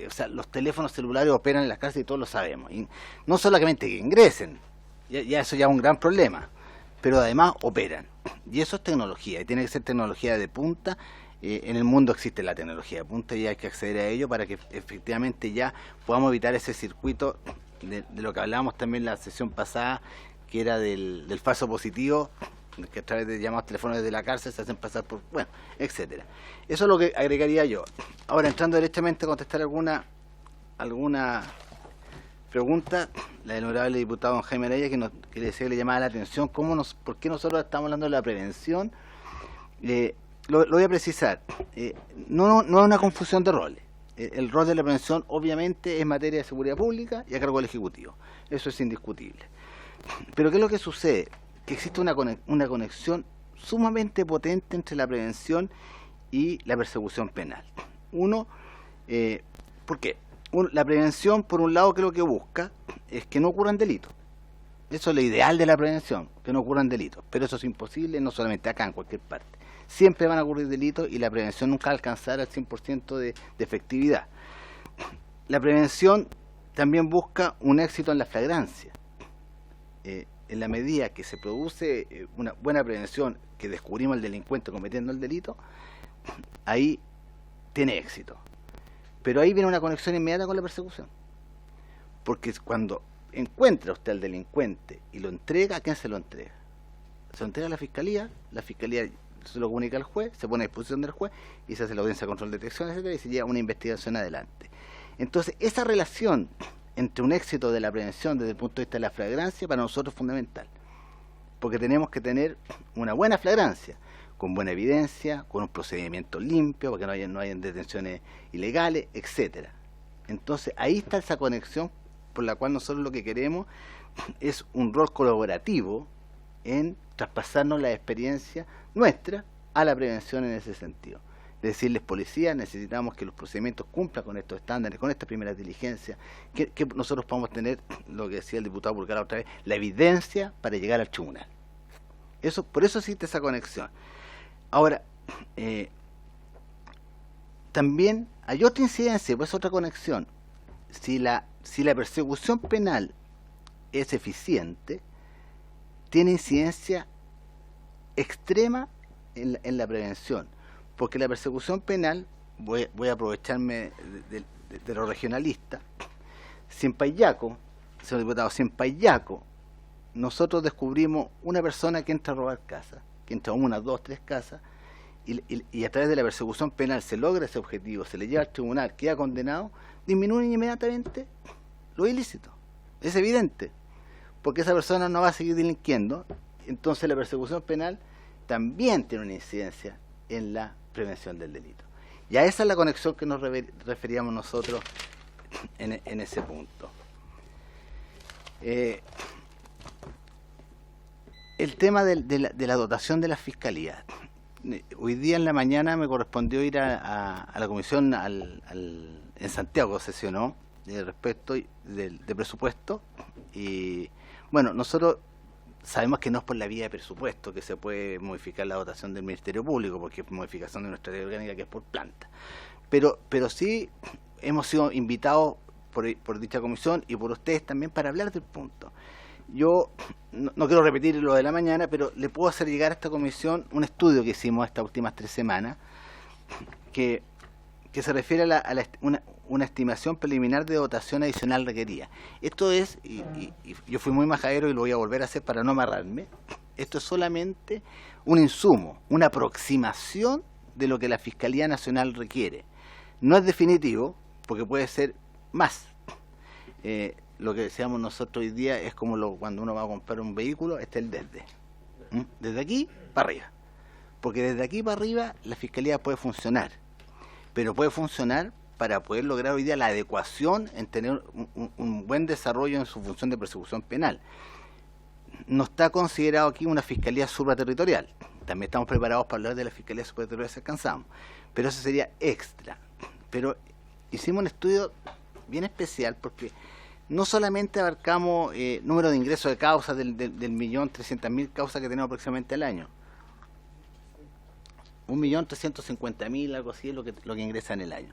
o sea, los teléfonos celulares operan en las cárceles y todos lo sabemos. Y no solamente que ingresen, ya eso ya es un gran problema, pero además operan. Y eso es tecnología, y tiene que ser tecnología de punta. En el mundo existe la tecnología de punta y hay que acceder a ello para que efectivamente ya podamos evitar ese circuito de lo que hablábamos también en la sesión pasada, que era del falso positivo, que a través de llamados telefónicos de la cárcel se hacen pasar por, bueno, etcétera. Eso es lo que agregaría yo. Ahora, entrando directamente a contestar alguna pregunta, la del honorable diputado don Jaime Araya, que le decía que le llamaba la atención, por qué nosotros estamos hablando de la prevención. Lo voy a precisar, no es una confusión de roles. El rol de la prevención obviamente es materia de seguridad pública y a cargo del Ejecutivo, eso es indiscutible. Pero ¿qué es lo que sucede? Que existe una conexión sumamente potente entre la prevención y la persecución penal. ¿Por qué? La prevención, por un lado, creo que busca es que no ocurran delitos. Eso es lo ideal de la prevención, que no ocurran delitos, pero eso es imposible, no solamente acá, en cualquier parte. Siempre van a ocurrir delitos y la prevención nunca va a alcanzar al 100% de efectividad. La prevención también busca un éxito en la flagrancia. En la medida que se produce una buena prevención, que descubrimos al delincuente cometiendo el delito, ahí tiene éxito. Pero ahí viene una conexión inmediata con la persecución. Porque cuando encuentra usted al delincuente y lo entrega, ¿a quién se lo entrega? Se lo entrega a la Fiscalía se lo comunica al juez, se pone a disposición del juez y se hace la audiencia de control de detección, etcétera, y se lleva una investigación adelante. Entonces, esa relación entre un éxito de la prevención desde el punto de vista de la flagrancia para nosotros es fundamental, porque tenemos que tener una buena flagrancia, con buena evidencia, con un procedimiento limpio, porque no hayan detenciones ilegales, etcétera. Entonces, ahí está esa conexión por la cual nosotros lo que queremos es un rol colaborativo en traspasarnos la experiencia nuestra a la prevención en ese sentido. Decirles, policía, necesitamos que los procedimientos cumplan con estos estándares, con estas primeras diligencias, que nosotros podamos tener, lo que decía el diputado Burgala otra vez, la evidencia para llegar al tribunal. Por eso existe esa conexión. Ahora, también hay otra incidencia, pues otra conexión. Si la persecución penal es eficiente, tiene incidencia extrema en la prevención, porque la persecución penal, voy a aprovecharme de lo regionalista, si en Payaco, señor diputado, si en Payaco nosotros descubrimos una persona que entra a robar casas, que entra a 1, 2, 3 casas, y a través de la persecución penal se logra ese objetivo, se le lleva al tribunal, queda condenado, disminuyen inmediatamente lo ilícito. Es evidente, porque esa persona no va a seguir delinquiendo. Entonces la persecución penal también tiene una incidencia en la prevención del delito. Y a esa es la conexión que nos referíamos nosotros en ese punto. El tema de la dotación de la fiscalía. Hoy día en la mañana me correspondió ir a la comisión en Santiago, sesionó respecto de presupuesto. Y bueno, nosotros sabemos que no es por la vía de presupuesto que se puede modificar la dotación del Ministerio Público, porque es modificación de nuestra ley orgánica, que es por planta. Pero sí hemos sido invitados por dicha comisión y por ustedes también para hablar del punto. Yo no quiero repetir lo de la mañana, pero le puedo hacer llegar a esta comisión un estudio que hicimos estas últimas 3 semanas, que se refiere a una estimación preliminar de dotación adicional requerida. Esto es, y yo fui muy majadero y lo voy a volver a hacer para no amarrarme, esto es solamente un insumo, una aproximación de lo que la Fiscalía Nacional requiere. No es definitivo, porque puede ser más. Lo que decíamos nosotros hoy día es como cuando uno va a comprar un vehículo, está el desde. Desde aquí para arriba. Porque desde aquí para arriba la Fiscalía puede funcionar. Pero puede funcionar para poder lograr hoy día la adecuación en tener un buen desarrollo en su función de persecución penal. No está considerado aquí una Fiscalía supraterritorial. También estamos preparados para hablar de la Fiscalía supraterritorial si alcanzamos. Pero eso sería extra. Pero hicimos un estudio bien especial porque no solamente abarcamos número de ingresos de causas del 1.300.000 causas que tenemos aproximadamente al año. 1.350.000, algo así es lo que ingresa en el año.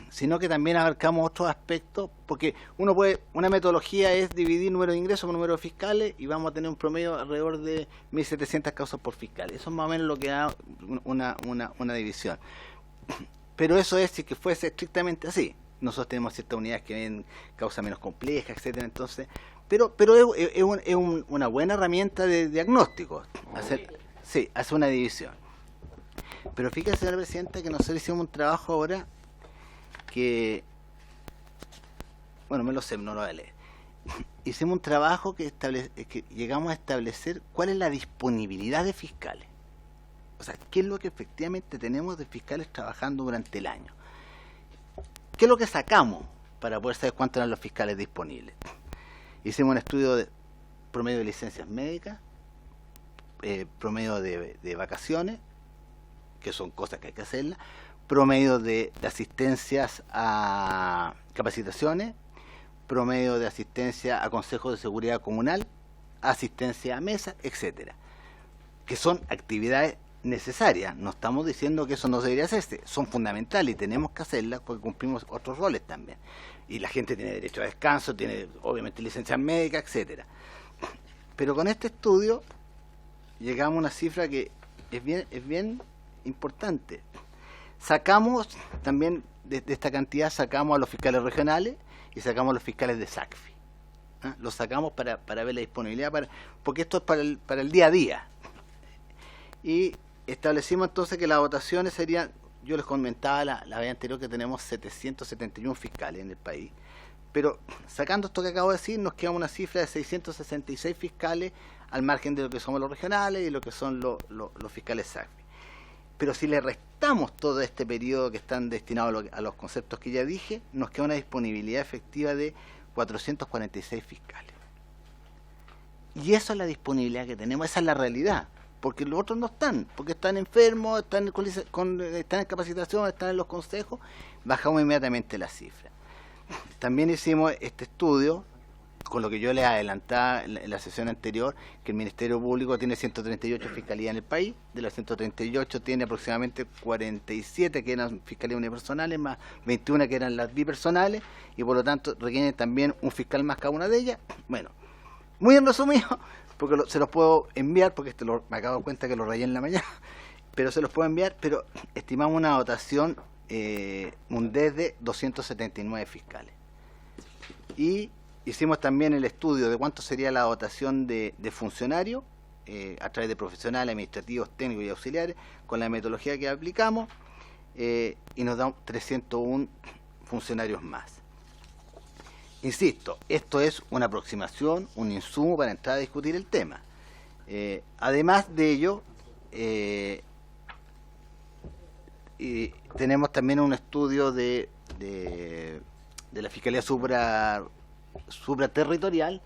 Sino que también abarcamos otros aspectos, porque una metodología es dividir número de ingresos por número de fiscales y vamos a tener un promedio alrededor de 1.700 causas por fiscal. Eso es más o menos lo que da una división. Pero eso es si que fuese estrictamente así. Nosotros tenemos ciertas unidades que ven causas menos complejas, etcétera. Entonces, pero es una buena herramienta de diagnóstico. Hacer una división. Pero fíjese, señora presidenta, que nosotros hicimos un trabajo ahora que, bueno, me lo sé, no lo voy a leer. Hicimos un trabajo que llegamos a establecer cuál es la disponibilidad de fiscales. O sea, qué es lo que efectivamente tenemos de fiscales trabajando durante el año. ¿Qué es lo que sacamos para poder saber cuántos eran los fiscales disponibles? Hicimos un estudio de promedio de licencias médicas, promedio de vacaciones, que son cosas que hay que hacerlas, promedio de asistencias a capacitaciones, promedio de asistencia a consejos de seguridad comunal, asistencia a mesa, etcétera, que son actividades necesarias. No estamos diciendo que eso no debería hacerse, son fundamentales y tenemos que hacerlas porque cumplimos otros roles también. Y la gente tiene derecho a descanso, tiene obviamente licencias médicas, etcétera. Pero con este estudio llegamos a una cifra que es bien importante. Sacamos también de esta cantidad, sacamos a los fiscales regionales y sacamos a los fiscales de SACFI. Los sacamos para ver la disponibilidad, porque esto es para el día a día. Y establecimos entonces que las votaciones serían, yo les comentaba la vez anterior que tenemos 771 fiscales en el país, pero sacando esto que acabo de decir, nos queda una cifra de 666 fiscales al margen de lo que somos los regionales y lo que son los fiscales SACFI. Pero si le restamos todo este periodo que están destinados a los conceptos que ya dije, nos queda una disponibilidad efectiva de 446 fiscales. Y eso es la disponibilidad que tenemos, esa es la realidad, porque los otros no están, porque están enfermos, están en capacitación, están en los consejos, bajamos inmediatamente la cifra. También hicimos este estudio, con lo que yo les adelantaba en la sesión anterior, que el Ministerio Público tiene 138 fiscalías en el país, de las 138 tiene aproximadamente 47 que eran fiscalías unipersonales, más 21 que eran las bipersonales, y por lo tanto requieren también un fiscal más cada una de ellas. Bueno, muy en resumido, porque se los puedo enviar, porque me acabo de cuenta que lo rayé en la mañana, pero se los puedo enviar, pero estimamos una dotación de 279 fiscales. Y hicimos también el estudio de cuánto sería la dotación de funcionarios a través de profesionales, administrativos, técnicos y auxiliares, con la metodología que aplicamos, y nos da 301 funcionarios más. Insisto, esto es una aproximación, un insumo para entrar a discutir el tema. Además de ello, y tenemos también un estudio de la Fiscalía supraterritorial,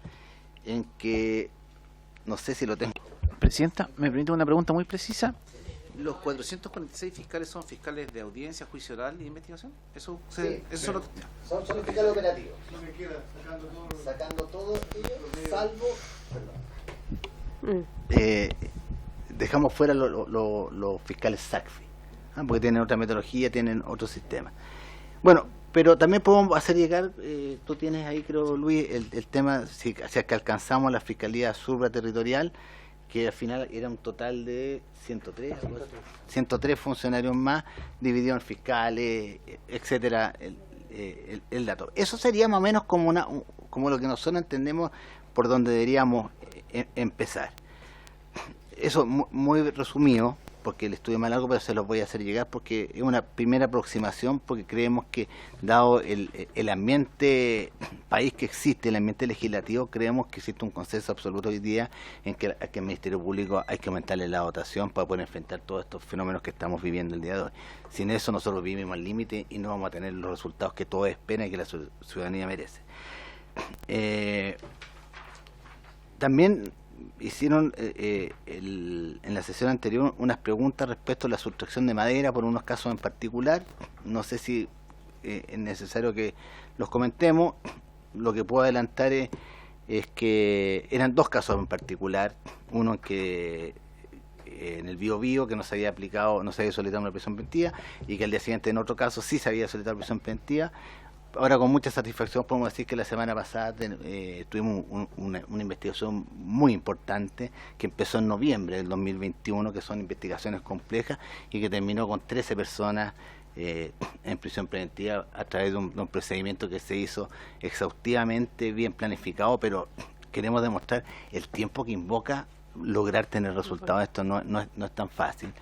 en que, no sé si lo tengo, Presidenta, ¿me permite una pregunta muy precisa? ¿Los 446 fiscales son fiscales de audiencia, juicio oral y investigación? Eso, Sí, eso lo... Son fiscales operativos. Sacando todo ello, salvo... dejamos fuera los fiscales SACFI, porque tienen otra metodología, tienen otro sistema. Bueno, pero también podemos hacer llegar, tú tienes ahí, creo, Luis, el tema, si es que alcanzamos la Fiscalía Supraterritorial, que al final era un total de 103 funcionarios más, dividido en fiscales, etcétera, el dato. Eso sería más o menos como lo que nosotros entendemos por donde deberíamos empezar. Eso muy resumido, porque el estudio es más largo, pero se los voy a hacer llegar porque es una primera aproximación, porque creemos que dado el ambiente país que existe, el ambiente legislativo, creemos que existe un consenso absoluto hoy día en que al Ministerio Público hay que aumentarle la dotación para poder enfrentar todos estos fenómenos que estamos viviendo el día de hoy. Sin eso nosotros vivimos al límite y no vamos a tener los resultados que todos esperan y que la ciudadanía merece. También hicieron en la sesión anterior unas preguntas respecto a la sustracción de madera por unos casos en particular. No sé si es necesario que los comentemos. Lo que puedo adelantar es que eran dos casos en particular. Uno en que en el Biobío que no se había aplicado, no se había solicitado una prisión preventiva, y que al día siguiente en otro caso sí se había solicitado prisión preventiva. Ahora con mucha satisfacción podemos decir que la semana pasada tuvimos una investigación muy importante que empezó en noviembre del 2021, que son investigaciones complejas y que terminó con 13 personas en prisión preventiva a través de un procedimiento que se hizo exhaustivamente, bien planificado, pero queremos demostrar el tiempo que invoca lograr tener resultados. Esto no es tan fácil.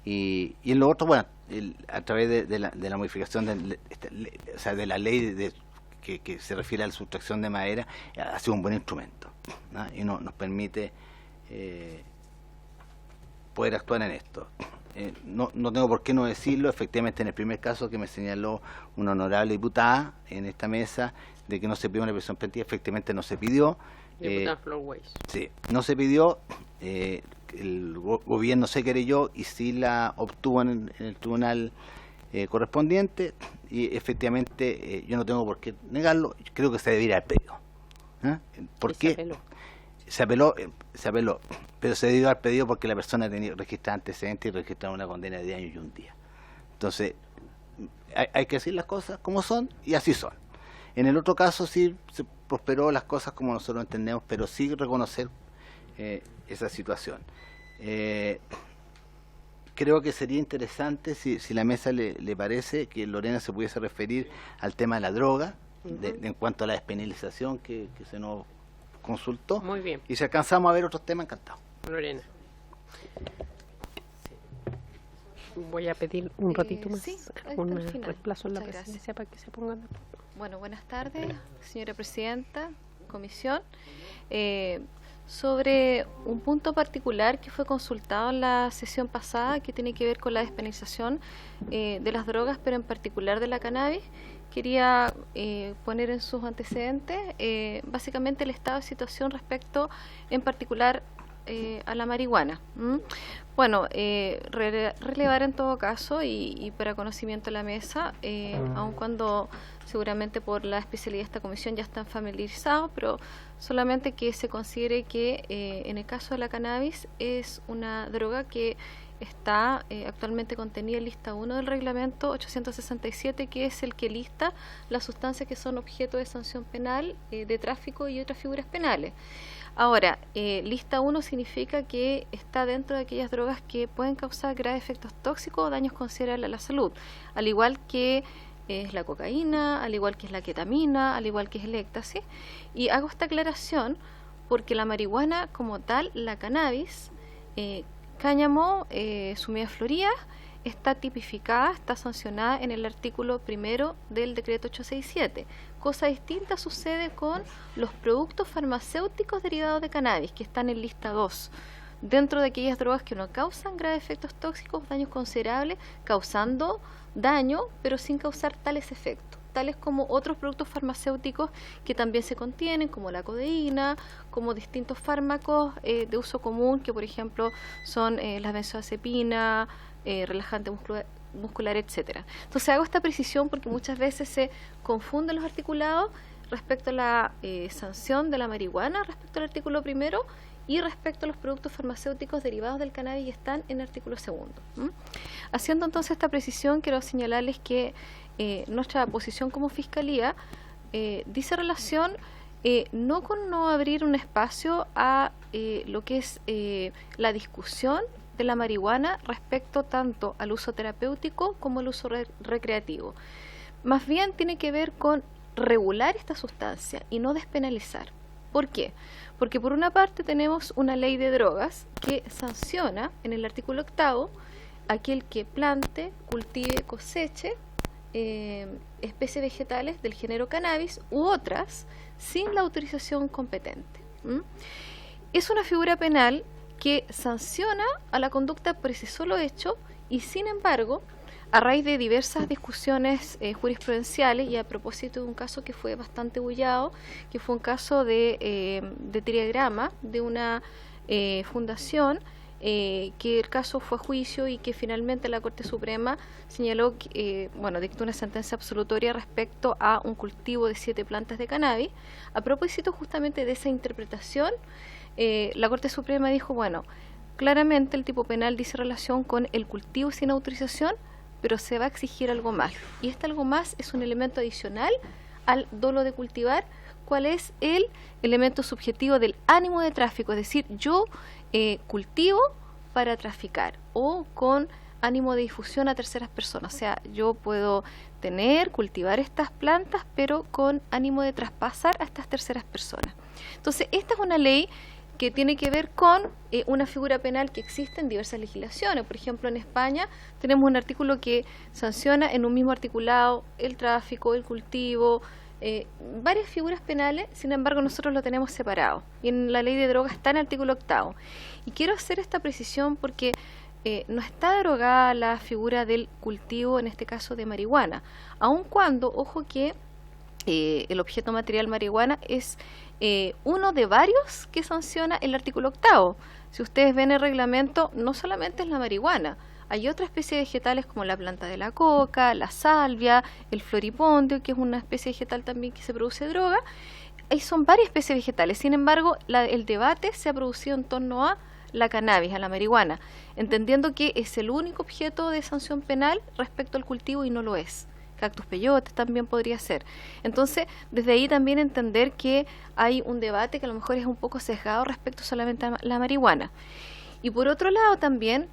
Y en lo otro, bueno, a través de la modificación de la ley que se refiere a la sustracción de madera, ha sido un buen instrumento, ¿no? Y nos permite poder actuar en esto. No tengo por qué no decirlo, efectivamente en el primer caso que me señaló una honorable diputada en esta mesa de que no se pidió una prisión preventiva, efectivamente no se pidió. Diputada Flor Weiss. Sí, no se pidió. El gobierno se querelló y sí la obtuvo en el tribunal correspondiente, y efectivamente yo no tengo por qué negarlo, creo que se debiera haber pedido. ¿Por qué? Se apeló, pero se debió haber pedido porque la persona tenía registrado antecedentes y registrado una condena de 10 años y un día. Entonces, hay que decir las cosas como son, y así son. En el otro caso sí se prosperó las cosas como nosotros entendemos, pero sí reconocer esa situación. Creo que sería interesante, si la mesa le parece, que Lorena se pudiese referir al tema de la droga, en cuanto a la despenalización que se nos consultó. Muy bien. Y si alcanzamos a ver otros temas, encantado. Lorena. Voy a pedir un ratito más, un reemplazo en la presidencia para que se pongan de acuerdo. Bueno, buenas tardes, señora presidenta, comisión. Sobre un punto particular que fue consultado en la sesión pasada, que tiene que ver con la despenalización de las drogas, pero en particular de la cannabis, quería poner en sus antecedentes básicamente el estado de situación respecto en particular a la marihuana. Bueno, relevar en todo caso y para conocimiento de la mesa, aun cuando seguramente por la especialidad de esta comisión ya están familiarizados, pero solamente que se considere que en el caso de la cannabis es una droga que está actualmente contenida en lista 1 del reglamento 867, que es el que lista las sustancias que son objeto de sanción penal, de tráfico y otras figuras penales. Ahora, lista 1 significa que está dentro de aquellas drogas que pueden causar graves efectos tóxicos o daños considerables a la salud, al igual que es la cocaína, al igual que es la ketamina, al igual que es el éxtasis. Y hago esta aclaración porque la marihuana como tal, la cannabis, cáñamo, sumida floría, está tipificada, está sancionada en el artículo 1 del decreto 867. Cosa distinta sucede con los productos farmacéuticos derivados de cannabis, que están en lista 2, dentro de aquellas drogas que no causan graves efectos tóxicos, daños considerables, causando daño, pero sin causar tales efectos. tales como otros productos farmacéuticos que también se contienen, como la codeína, como distintos fármacos de uso común, que por ejemplo son las benzodiazepinas, relajante muscular, etcétera. Entonces hago esta precisión porque muchas veces se confunden los articulados respecto a la sanción de la marihuana, respecto al artículo primero, y respecto a los productos farmacéuticos derivados del cannabis, están en el artículo segundo. Haciendo entonces esta precisión, quiero señalarles que nuestra posición como Fiscalía dice relación no con no abrir un espacio a lo que es la discusión de la marihuana respecto tanto al uso terapéutico como al uso recreativo. Más bien tiene que ver con regular esta sustancia y no despenalizar. ¿Por qué? Porque por una parte tenemos una ley de drogas que sanciona en el artículo 8 aquel que plante, cultive, coseche especies vegetales del género cannabis u otras sin la autorización competente. Es una figura penal que sanciona a la conducta por ese solo hecho y, sin embargo, a raíz de diversas discusiones jurisprudenciales y a propósito de un caso que fue bastante bullado, que fue un caso de triagrama de una fundación, que el caso fue a juicio y que finalmente la Corte Suprema señaló, dictó una sentencia absolutoria respecto a un cultivo de 7 plantas de cannabis. A propósito justamente de esa interpretación, la Corte Suprema dijo, claramente el tipo penal dice relación con el cultivo sin autorización, pero se va a exigir algo más. Y este algo más es un elemento adicional al dolo de cultivar. ¿Cuál es el elemento subjetivo del ánimo de tráfico? Es decir, yo cultivo para traficar o con ánimo de difusión a terceras personas. O sea, yo puedo cultivar estas plantas, pero con ánimo de traspasar a estas terceras personas. Entonces, esta es una ley que tiene que ver con una figura penal que existe en diversas legislaciones. Por ejemplo, en España tenemos un artículo que sanciona en un mismo articulado el tráfico, el cultivo, varias figuras penales. Sin embargo, nosotros lo tenemos separado. Y en la ley de drogas está en el artículo 8. Y quiero hacer esta precisión porque no está derogada la figura del cultivo, en este caso de marihuana, aun cuando, ojo que el objeto material marihuana es uno de varios que sanciona el artículo 8. Si ustedes ven el reglamento, no solamente es la marihuana, hay otras especies vegetales como la planta de la coca, la salvia, el floripondio, que es una especie vegetal también que se produce droga. Ahí son varias especies vegetales. Sin embargo, el debate se ha producido en torno a la cannabis, a la marihuana, entendiendo que es el único objeto de sanción penal respecto al cultivo y no lo es. Cactus peyote también podría ser. Entonces, desde ahí también entender que hay un debate que a lo mejor es un poco sesgado respecto solamente a la marihuana. Y por otro lado también,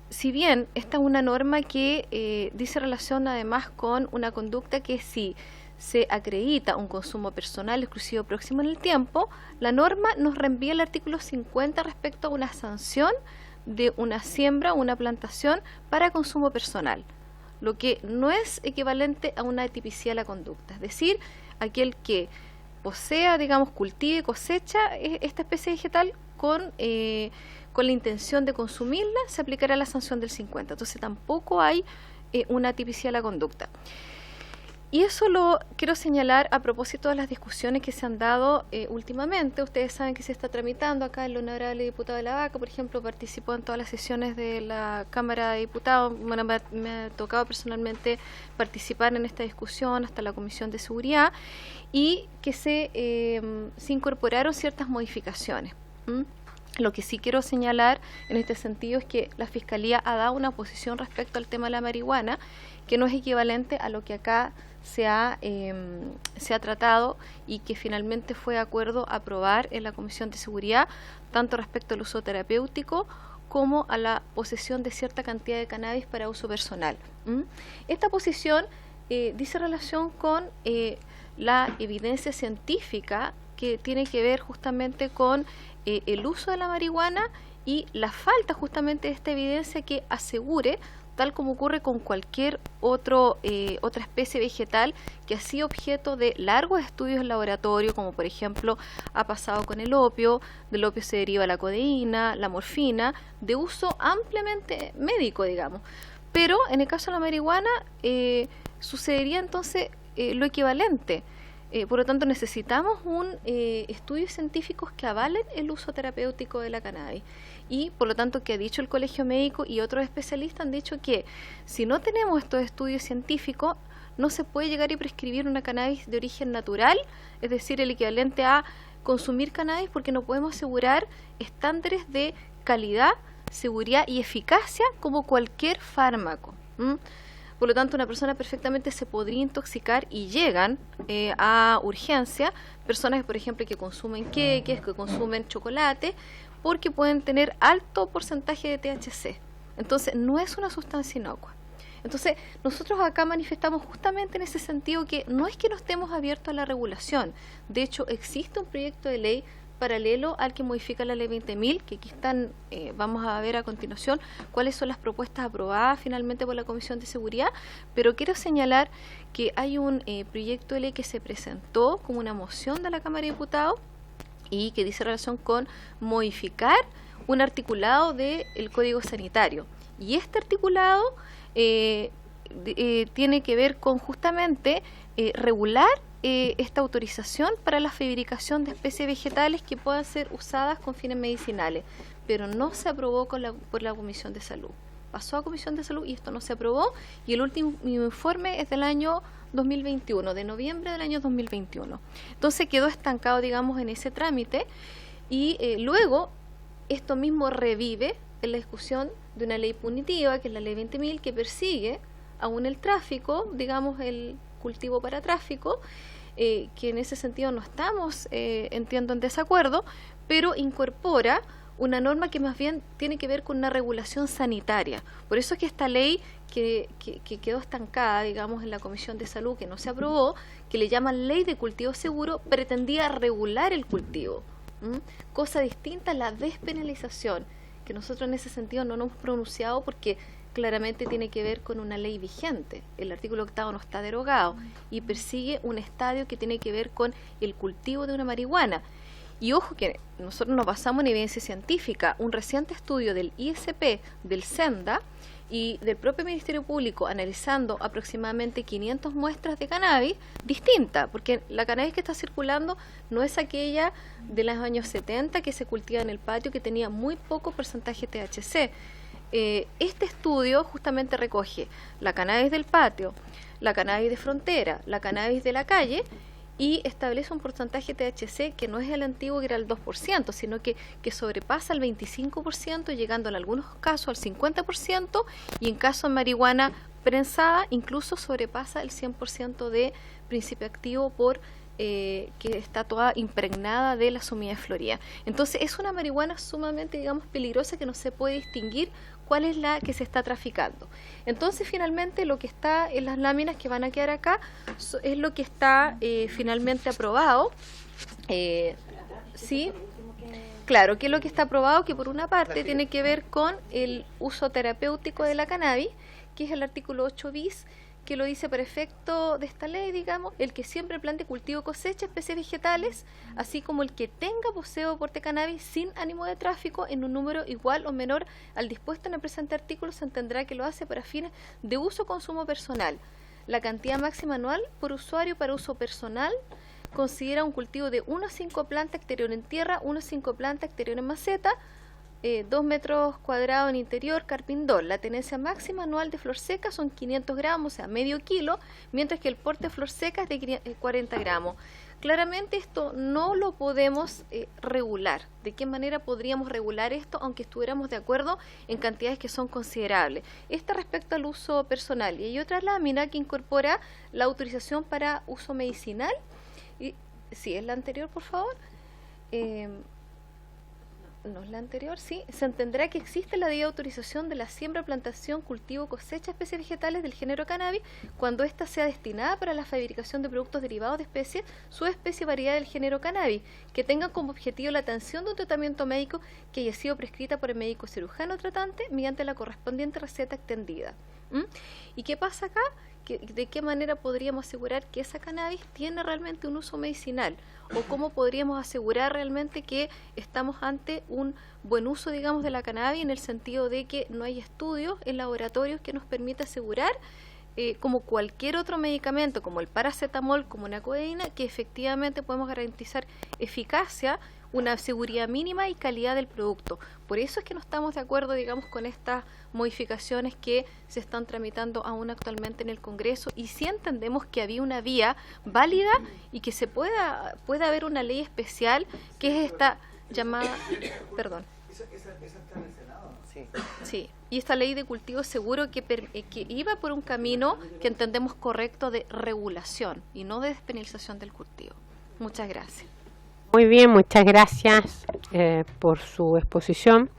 si bien esta es una norma que dice relación además con una conducta que si se acredita un consumo personal exclusivo próximo en el tiempo, la norma nos reenvía el artículo 50 respecto a una sanción de una siembra o una plantación para consumo personal, lo que no es equivalente a una tipicidad de la conducta. Es decir, aquel que posea, cultive, cosecha esta especie vegetal con la intención de consumirla, se aplicará la sanción del 50. Entonces tampoco hay una tipicidad de la conducta. Y eso lo quiero señalar a propósito de las discusiones que se han dado últimamente. Ustedes saben que se está tramitando acá el honorable diputado de la Vaca, por ejemplo, participó en todas las sesiones de la Cámara de Diputados. Bueno, me ha tocado personalmente participar en esta discusión hasta la Comisión de Seguridad y que se incorporaron ciertas modificaciones. Lo que sí quiero señalar en este sentido es que la Fiscalía ha dado una posición respecto al tema de la marihuana que no es equivalente a lo que acá se ha tratado y que finalmente fue de acuerdo a aprobar en la Comisión de Seguridad, tanto respecto al uso terapéutico como a la posesión de cierta cantidad de cannabis para uso personal. Esta posición dice relación con la evidencia científica que tiene que ver justamente con el uso de la marihuana y la falta justamente de esta evidencia que asegure, tal como ocurre con cualquier otra especie vegetal que ha sido objeto de largos estudios en laboratorio, como por ejemplo ha pasado con el opio. Del opio se deriva la codeína, la morfina, de uso ampliamente médico, Pero en el caso de la marihuana sucedería entonces lo equivalente. Por lo tanto, necesitamos estudios científicos que avalen el uso terapéutico de la cannabis. Y, por lo tanto, que ha dicho el Colegio Médico y otros especialistas han dicho que si no tenemos estos estudios científicos, no se puede llegar y prescribir una cannabis de origen natural, es decir, el equivalente a consumir cannabis, porque no podemos asegurar estándares de calidad, seguridad y eficacia como cualquier fármaco. Por lo tanto, una persona perfectamente se podría intoxicar y llegan a urgencia personas, por ejemplo, que consumen queques, que consumen chocolate, porque pueden tener alto porcentaje de THC. Entonces, no es una sustancia inocua. Entonces, nosotros acá manifestamos justamente en ese sentido que no es que no estemos abiertos a la regulación. De hecho, existe un proyecto de ley paralelo al que modifica la ley 20.000, que aquí están, vamos a ver a continuación cuáles son las propuestas aprobadas finalmente por la Comisión de Seguridad, pero quiero señalar que hay un proyecto de ley que se presentó como una moción de la Cámara de Diputados y que dice relación con modificar un articulado del Código Sanitario. Y este articulado tiene que ver con justamente regular esta autorización para la fabricación de especies vegetales que puedan ser usadas con fines medicinales, pero no se aprobó por la Comisión de Salud. Pasó a Comisión de Salud y esto no se aprobó, y el último informe es del año 2021, de noviembre del año 2021. Entonces quedó estancado, digamos, en ese trámite, y luego esto mismo revive en la discusión de una ley punitiva, que es la ley 20.000, que persigue aún el tráfico, digamos, el cultivo para tráfico, que en ese sentido no estamos, entiendo, en desacuerdo, pero incorpora una norma que más bien tiene que ver con una regulación sanitaria. Por eso es que esta ley que quedó estancada, digamos, en la Comisión de Salud, que no se aprobó, que le llaman Ley de Cultivo Seguro, pretendía regular el cultivo. Cosa distinta a la despenalización, que nosotros en ese sentido no nos hemos pronunciado porque claramente tiene que ver con una ley vigente. El artículo 8º no está derogado y persigue un estadio que tiene que ver con el cultivo de una marihuana. Y ojo que nosotros nos basamos en evidencia científica. Un reciente estudio del ISP, del SENDA y del propio Ministerio Público, analizando aproximadamente 500 muestras de cannabis distintas, porque la cannabis que está circulando no es aquella de los años 70 que se cultiva en el patio, que tenía muy poco porcentaje de THC. Este estudio justamente recoge la cannabis del patio, la cannabis de frontera, la cannabis de la calle, y establece un porcentaje de THC que no es el antiguo, que era el 2%, sino que sobrepasa el 25%, llegando en algunos casos al 50%, y en caso de marihuana prensada incluso sobrepasa el 100% de principio activo que está toda impregnada de la sumida de Florida. Entonces es una marihuana sumamente, digamos, peligrosa, que no se puede distinguir cuál es la que se está traficando. Entonces finalmente lo que está en las láminas que van a quedar acá es lo que está finalmente aprobado. Sí, claro, que es lo que está aprobado, que por una parte tiene que ver con el uso terapéutico de la cannabis, que es el artículo 8 bis, que lo dice para efecto de esta ley, digamos, el que siempre plante, cultivo, cosecha especies vegetales, así como el que tenga, poseo o porte cannabis sin ánimo de tráfico en un número igual o menor al dispuesto en el presente artículo, se entenderá que lo hace para fines de uso o consumo personal. La cantidad máxima anual por usuario para uso personal considera un cultivo de 1 a 5 plantas exterior en tierra, 1 a 5 plantas exterior en maceta, 2 metros cuadrados en interior, carpindol. La tenencia máxima anual de flor seca son 500 gramos, o sea, medio kilo, mientras que el porte de flor seca es de 40 gramos. Claramente esto no lo podemos regular. ¿De qué manera podríamos regular esto, aunque estuviéramos de acuerdo en cantidades que son considerables? Esta respecto al uso personal. Y hay otra lámina que incorpora la autorización para uso medicinal. Y, sí, es la anterior, por favor. No es la anterior, sí. Se entenderá que existe la debida autorización de la siembra, plantación, cultivo, cosecha de especies vegetales del género cannabis cuando ésta sea destinada para la fabricación de productos derivados de especies, subespecie, variedad del género cannabis, que tengan como objetivo la atención de un tratamiento médico que haya sido prescrita por el médico cirujano tratante mediante la correspondiente receta extendida. ¿Y qué pasa acá? de qué manera podríamos asegurar que esa cannabis tiene realmente un uso medicinal, o cómo podríamos asegurar realmente que estamos ante un buen uso, digamos, de la cannabis, en el sentido de que no hay estudios en laboratorios que nos permita asegurar, como cualquier otro medicamento, como el paracetamol, como una codeína, que efectivamente podemos garantizar eficacia, una seguridad mínima y calidad del producto. Por eso es que no estamos de acuerdo, digamos, con estas modificaciones que se están tramitando aún actualmente en el Congreso, y sí entendemos que había una vía válida y que se pueda haber una ley especial, que es esta llamada, perdón. Sí, y esta ley de cultivo seguro que iba por un camino que entendemos correcto de regulación y no de despenalización del cultivo. Muchas gracias. Muy bien, muchas gracias por su exposición.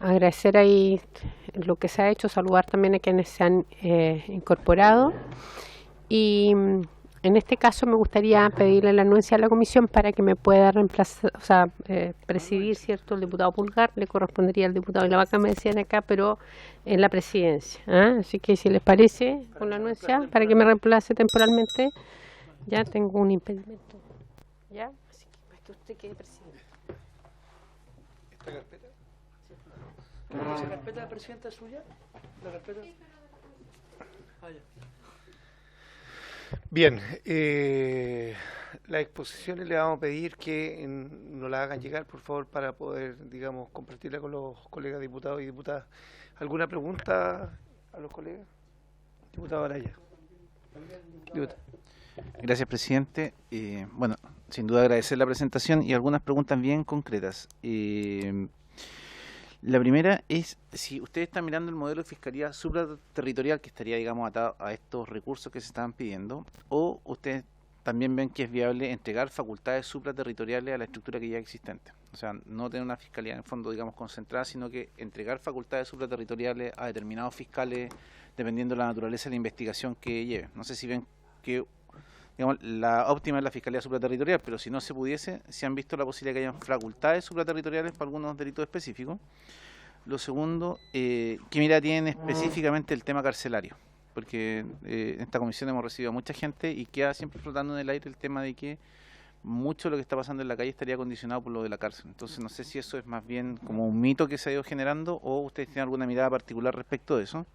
Agradecer ahí lo que se ha hecho, saludar también a quienes se han incorporado. Y en este caso me gustaría pedirle la anuencia a la comisión para que me pueda reemplazar, o sea, presidir, ¿cierto? El diputado Pulgar, le correspondería al diputado Ilavaca, me decían acá, pero en la presidencia. Así que si les parece, con la anuencia, para que me reemplace temporalmente, ya tengo un impedimento. ¿Ya? Así que usted quede presidente. ¿Esta carpeta? ¿Esa carpeta, presidenta, es suya? ¿La carpeta? Ah, ya. Bien, las exposiciones le vamos a pedir que nos la hagan llegar, por favor, para poder, digamos, compartirla con los colegas diputados y diputadas. ¿Alguna pregunta a los colegas? Diputado Araya. Gracias, presidente. Bueno, sin duda agradecer la presentación y algunas preguntas bien concretas. La primera es si usted está mirando el modelo de fiscalía supraterritorial que estaría, digamos, atado a estos recursos que se estaban pidiendo, o ustedes también ven que es viable entregar facultades supraterritoriales a la estructura que ya es existente. O sea, no tener una fiscalía en el fondo, digamos, concentrada, sino que entregar facultades supraterritoriales a determinados fiscales dependiendo de la naturaleza de la investigación que lleve. No sé si ven que, digamos, la óptima es la fiscalía supraterritorial, pero si no se pudiese, si han visto la posibilidad de que hayan facultades supraterritoriales para algunos delitos específicos. Lo segundo, ¿qué mirada tienen específicamente el tema carcelario? Porque en esta comisión hemos recibido a mucha gente y queda siempre flotando en el aire el tema de que mucho de lo que está pasando en la calle estaría condicionado por lo de la cárcel. Entonces no sé si eso es más bien como un mito que se ha ido generando o ustedes tienen alguna mirada particular respecto de eso.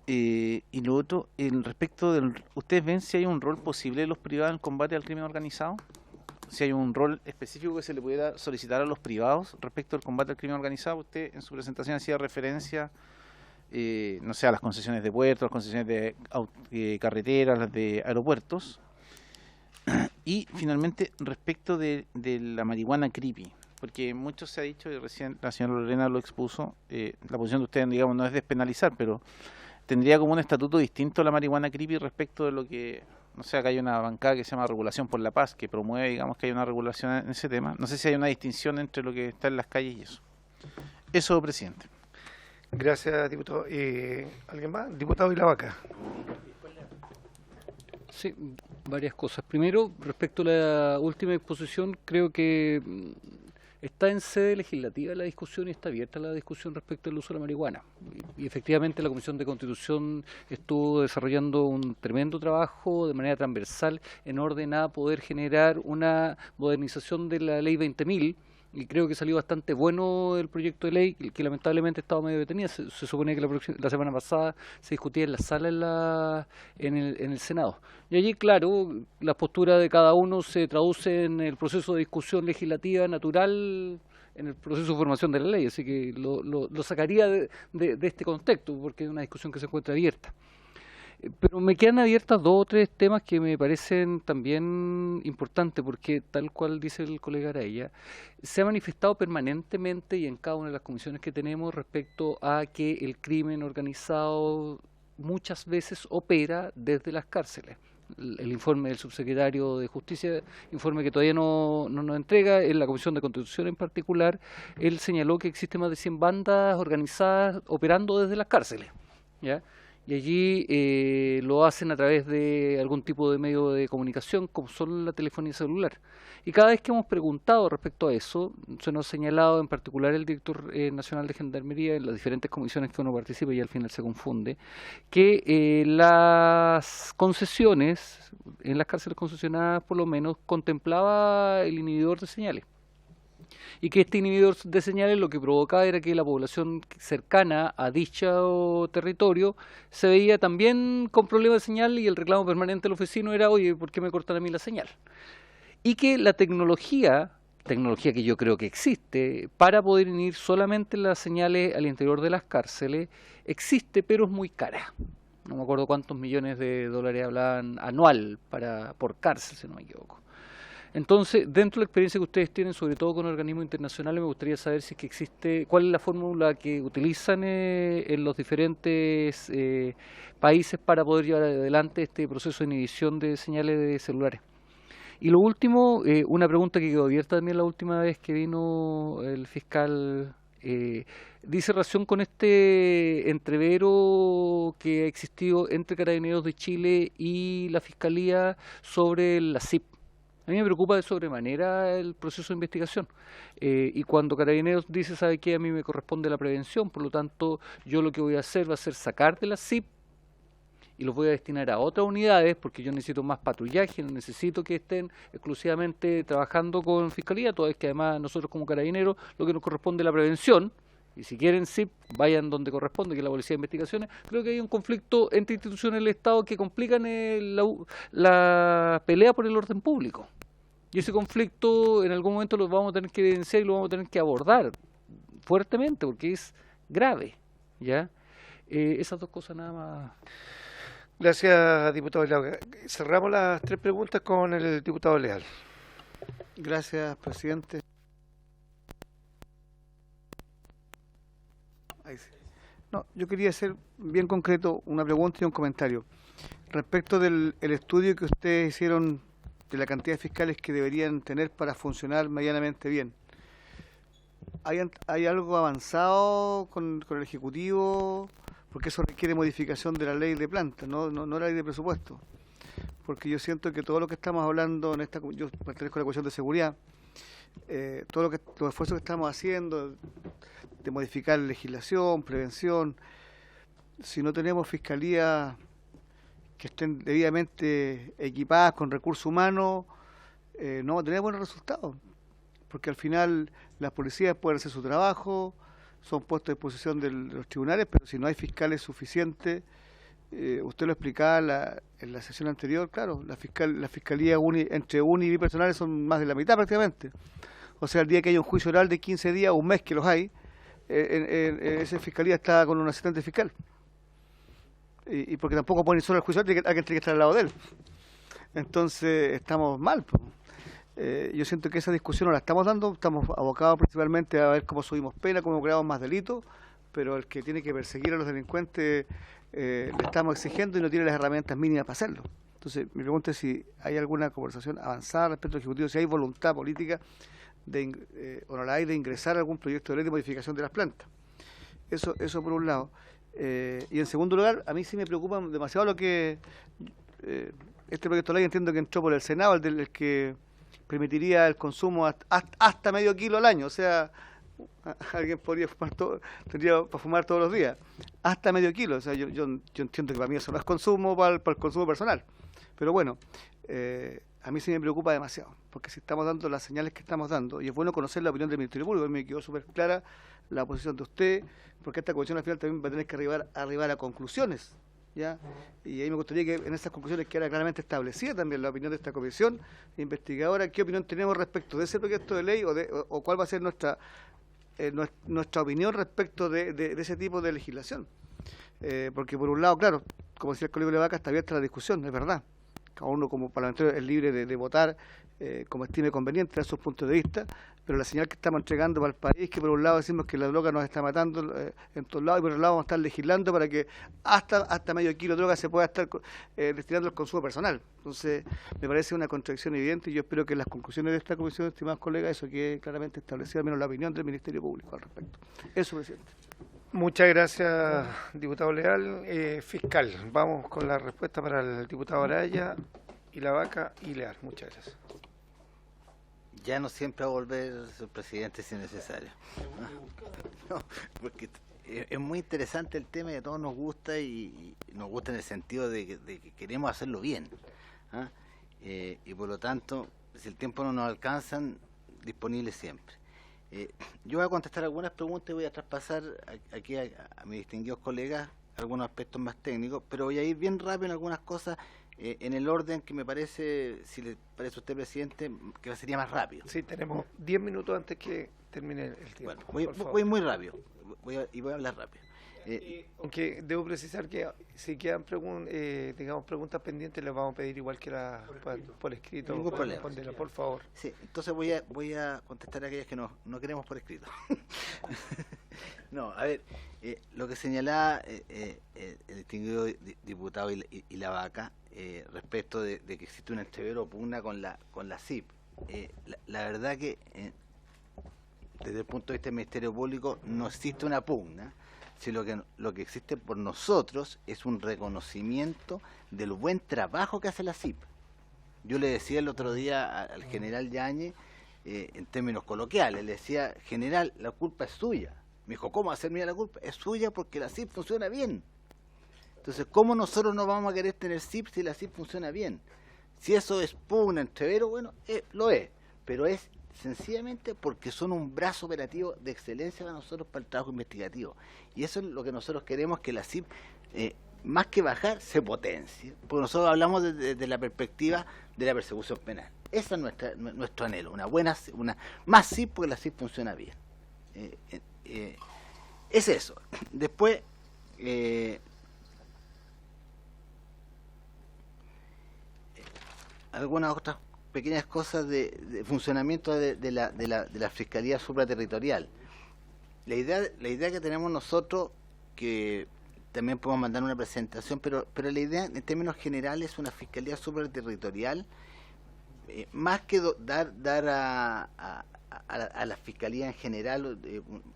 Y lo otro, respecto del, ¿ustedes ven si hay un rol posible de los privados en el combate al crimen organizado? Si hay un rol específico que se le pudiera solicitar a los privados respecto al combate al crimen organizado. Usted en su presentación hacía referencia, no sé, a las concesiones de puertos, las concesiones de carreteras, las de aeropuertos. Y finalmente, respecto de la marihuana creepy, porque mucho se ha dicho, y recién la señora Lorena lo expuso, la posición de ustedes, digamos, no es despenalizar, pero tendría como un estatuto distinto la marihuana creepy respecto de lo que, no sé, acá hay una bancada que se llama Regulación por la Paz, que promueve, digamos, que hay una regulación en ese tema. No sé si hay una distinción entre lo que está en las calles y eso. Eso, presidente. Gracias, diputado. ¿Alguien más? Diputado Ilavaca. Sí, varias cosas. Primero, respecto a la última exposición, creo que está en sede legislativa la discusión y está abierta la discusión respecto al uso de la marihuana. Y efectivamente la Comisión de Constitución estuvo desarrollando un tremendo trabajo de manera transversal en orden a poder generar una modernización de la Ley 20.000, y creo que salió bastante bueno el proyecto de ley, que lamentablemente estaba medio detenido. Se supone que la semana pasada se discutía en la sala en el Senado. Y allí, claro, la postura de cada uno se traduce en el proceso de discusión legislativa natural, en el proceso de formación de la ley. Así que lo sacaría de este contexto, porque es una discusión que se encuentra abierta. Pero me quedan abiertas 2 o 3 temas que me parecen también importantes, porque tal cual dice el colega Araya, se ha manifestado permanentemente y en cada una de las comisiones que tenemos respecto a que el crimen organizado muchas veces opera desde las cárceles. El informe del subsecretario de Justicia, informe que todavía no nos entrega, en la Comisión de Constitución en particular, él señaló que existen más de 100 bandas organizadas operando desde las cárceles, ¿ya? y allí lo hacen a través de algún tipo de medio de comunicación, como son la telefonía celular. Y cada vez que hemos preguntado respecto a eso, se nos ha señalado, en particular el director nacional de Gendarmería, en las diferentes comisiones que uno participa y al final se confunde, que las concesiones, en las cárceles concesionadas por lo menos, contemplaba el inhibidor de señales. Y que este inhibidor de señales lo que provocaba era que la población cercana a dicho territorio se veía también con problemas de señal y el reclamo permanente del oficino era, oye, ¿por qué me cortan a mí la señal? Y que la tecnología que yo creo que existe para poder inhibir solamente las señales al interior de las cárceles, existe, pero es muy cara. No me acuerdo cuántos millones de dólares hablaban anual por cárcel, si no me equivoco. Entonces, dentro de la experiencia que ustedes tienen, sobre todo con organismos internacionales, me gustaría saber si es que existe, cuál es la fórmula que utilizan en los diferentes países para poder llevar adelante este proceso de inhibición de señales de celulares. Y lo último, una pregunta que quedó abierta también la última vez que vino el fiscal, dice relación con este entrevero que ha existido entre Carabineros de Chile y la Fiscalía sobre la CIP. A mí me preocupa de sobremanera el proceso de investigación y cuando Carabineros dice, ¿sabe qué? A mí me corresponde la prevención, por lo tanto yo lo que voy a hacer va a ser sacar de la CIP y los voy a destinar a otras unidades porque yo necesito más patrullaje, no necesito que estén exclusivamente trabajando con Fiscalía, toda vez que además nosotros como Carabineros lo que nos corresponde es la prevención. Y si quieren CIP, vayan donde corresponde, que es la Policía de Investigaciones. Creo que hay un conflicto entre instituciones del Estado que complican la pelea por el orden público. Y ese conflicto en algún momento lo vamos a tener que evidenciar y lo vamos a tener que abordar fuertemente, porque es grave, ¿ya? Esas dos cosas nada más. Gracias, diputado Leal. Cerramos las 3 preguntas con el diputado Leal. Gracias, presidente. Ahí sí. No, yo quería hacer bien concreto una pregunta y un comentario. Respecto del estudio que ustedes hicieron de la cantidad de fiscales que deberían tener para funcionar medianamente bien, ¿hay algo avanzado con el Ejecutivo? Porque eso requiere modificación de la ley de planta, no la ley de presupuesto. Porque yo siento que todo lo que estamos hablando en esta, yo pertenezco a la Comisión de Seguridad, los esfuerzos que estamos haciendo de modificar legislación, prevención, si no tenemos fiscalías que estén debidamente equipadas con recursos humanos, no vamos a tener buenos resultados, porque al final las policías pueden hacer su trabajo, son puestos a disposición de los tribunales, pero si no hay fiscales suficientes, usted lo explicaba en la sesión anterior, claro, la fiscalía entre uni y bipersonales son más de la mitad prácticamente. O sea, el día que hay un juicio oral de 15 días, un mes que los hay, esa fiscalía está con un asistente fiscal. Y porque tampoco pueden ir solo al juicio oral, alguien tiene que estar al lado de él. Entonces, estamos mal, pues. Yo siento que esa discusión no la estamos dando, estamos abocados principalmente a ver cómo subimos pena, cómo creamos más delitos, pero el que tiene que perseguir a los delincuentes le estamos exigiendo y no tiene las herramientas mínimas para hacerlo. Entonces, mi pregunta es si hay alguna conversación avanzada respecto al Ejecutivo, si hay voluntad política o no la hay de ingresar a algún proyecto de ley de modificación de las plantas. Eso por un lado. Y en segundo lugar, a mí sí me preocupa demasiado lo que este proyecto de ley entiendo que entró por el Senado, el que permitiría el consumo hasta medio kilo al año, o sea, alguien podría fumar tendría para fumar todos los días, hasta medio kilo, o sea, yo entiendo que para mí eso no es consumo para el consumo personal, pero bueno, a mí sí me preocupa demasiado, porque si estamos dando las señales que estamos dando, y es bueno conocer la opinión del Ministerio Público, a mí me quedó súper clara la posición de usted, porque esta comisión al final también va a tener que arribar a conclusiones, ¿ya? Y ahí me gustaría que en esas conclusiones quedara claramente establecida también la opinión de esta comisión investigadora, qué opinión tenemos respecto de ese proyecto de ley o cuál va a ser nuestra opinión respecto de ese tipo de legislación. Porque por un lado, claro, como decía el colega Levaca, está abierta la discusión, es verdad. Cada uno como parlamentario es libre de votar como estime conveniente, dar sus puntos de vista, pero la señal que estamos entregando para el país, que por un lado decimos que la droga nos está matando en todos lados, y por otro lado vamos a estar legislando para que hasta medio kilo de droga se pueda estar destinando al consumo personal. Entonces, me parece una contradicción evidente y yo espero que en las conclusiones de esta comisión, estimados colegas, eso quede claramente establecido, al menos la opinión del Ministerio Público al respecto. Eso, presidente. Muchas gracias, diputado Leal. Fiscal, vamos con la respuesta para el diputado Araya, y la vaca y Leal. Muchas gracias. Ya no siempre va a volver, señor presidente, si es necesario. No, porque es muy interesante el tema y a todos nos gusta, y nos gusta en el sentido de que queremos hacerlo bien. ¿Ah? Y por lo tanto, si el tiempo no nos alcanza, disponible siempre. Yo voy a contestar algunas preguntas y voy a traspasar aquí a mis distinguidos colegas algunos aspectos más técnicos, pero voy a ir bien rápido en algunas cosas en el orden que me parece, si le parece a usted, presidente, que sería más rápido. Sí, tenemos 10 minutos antes que termine el tiempo. Bueno, voy muy rápido voy a hablar rápido. Aunque debo precisar que si quedan preguntas pendientes, les vamos a pedir igual que por escrito. Ningún problema. Por favor. Sí, entonces voy a contestar aquellas que no queremos por escrito. No, a ver, lo que señalaba el distinguido diputado y la vaca respecto de que existe un entrevero o pugna con la CIP. La verdad que desde el punto de vista del Ministerio Público no existe una pugna, sino que lo que existe por nosotros es un reconocimiento del buen trabajo que hace la CIP. Yo le decía el otro día al general Yáñez, en términos coloquiales, le decía: general, la culpa es suya. Me dijo: ¿cómo hacer mía la culpa? Es suya porque la CIP funciona bien. Entonces, ¿cómo nosotros no vamos a querer tener CIP si la CIP funciona bien? Si eso es pugna, entrevero, bueno, lo es, pero es sencillamente porque son un brazo operativo de excelencia para nosotros, para el trabajo investigativo. Y eso es lo que nosotros queremos, que la CIP, más que bajar, se potencie. Porque nosotros hablamos desde la perspectiva de la persecución penal. Ese es nuestro anhelo, más CIP, porque la CIP funciona bien. Es eso. Después, algunas otras pequeñas cosas de funcionamiento de la Fiscalía Supraterritorial. La idea que tenemos nosotros, que también podemos mandar una presentación, pero la idea en términos generales es una Fiscalía Supraterritorial, más que dar a la Fiscalía en general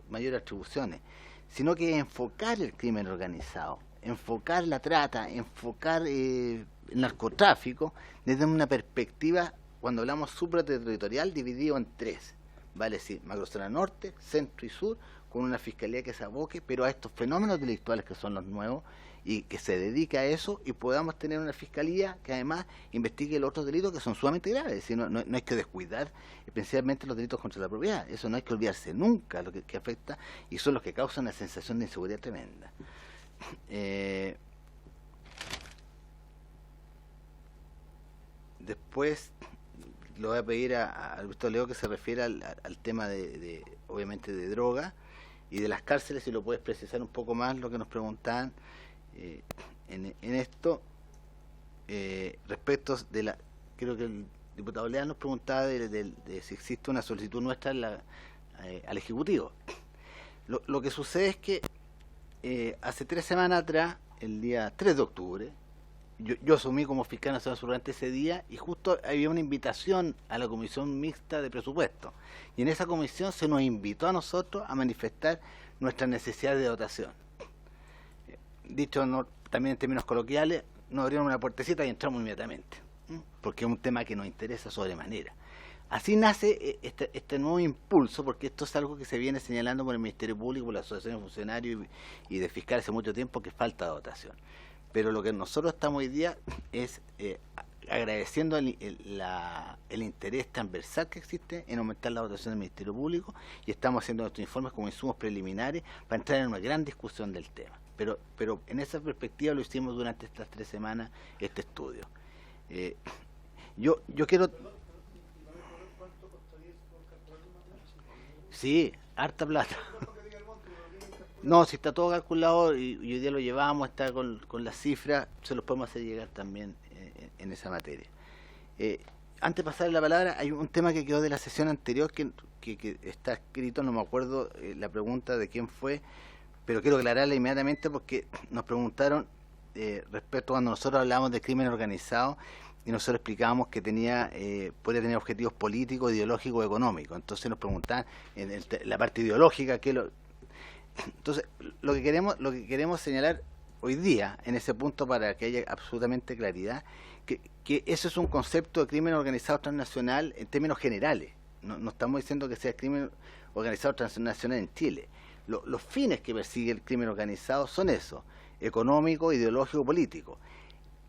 mayores atribuciones, sino que enfocar el crimen organizado, enfocar la trata, enfocar el narcotráfico desde una perspectiva, cuando hablamos supraterritorial, dividido en tres, vale decir, macrozona norte, centro y sur, con una fiscalía que se aboque, pero a estos fenómenos delictuales que son los nuevos, y que se dedique a eso, y podamos tener una fiscalía que además investigue los otros delitos que son sumamente graves. Si no hay que descuidar especialmente los delitos contra la propiedad. Eso no hay que olvidarse nunca, lo que afecta, y son los que causan una sensación de inseguridad tremenda. Después le voy a pedir al Augusto Leo que se refiera al tema obviamente de droga y de las cárceles, si lo puedes precisar un poco más lo que nos preguntaban en esto, respecto de creo que el diputado Leal nos preguntaba de si existe una solicitud nuestra al Ejecutivo. Lo que sucede es que hace 3 semanas atrás, el día 3 de octubre, yo asumí como fiscal nacional durante ese día, y justo había una invitación a la Comisión Mixta de Presupuesto, y en esa comisión se nos invitó a nosotros a manifestar nuestras necesidades de dotación. Dicho también en términos coloquiales, nos abrieron una puertecita y entramos inmediatamente, porque es un tema que nos interesa sobremanera. Así nace este nuevo impulso, porque esto es algo que se viene señalando por el Ministerio Público, por la Asociación de Funcionarios y de Fiscales hace mucho tiempo, que falta dotación. Pero lo que nosotros estamos hoy día es agradeciendo el interés transversal que existe en aumentar la dotación del Ministerio Público, y estamos haciendo nuestros informes como insumos preliminares para entrar en una gran discusión del tema. Pero en esa perspectiva lo hicimos durante estas 3 semanas, este estudio. Yo quiero... Sí, harta plata. No, si está todo calculado y hoy día lo llevamos, está con las cifras, se los podemos hacer llegar también en esa materia. Antes de pasarle la palabra, hay un tema que quedó de la sesión anterior que está escrito, no me acuerdo la pregunta de quién fue, pero quiero aclararla inmediatamente porque nos preguntaron respecto a cuando nosotros hablábamos de crimen organizado y nosotros explicábamos que podría tener objetivos políticos, ideológicos, económicos. Entonces nos preguntaban en la parte ideológica, Entonces, lo que queremos señalar hoy día, en ese punto, para que haya absolutamente claridad, que eso es un concepto de crimen organizado transnacional en términos generales. No estamos diciendo que sea crimen organizado transnacional en Chile. Los fines que persigue el crimen organizado son esos: económico, ideológico, político.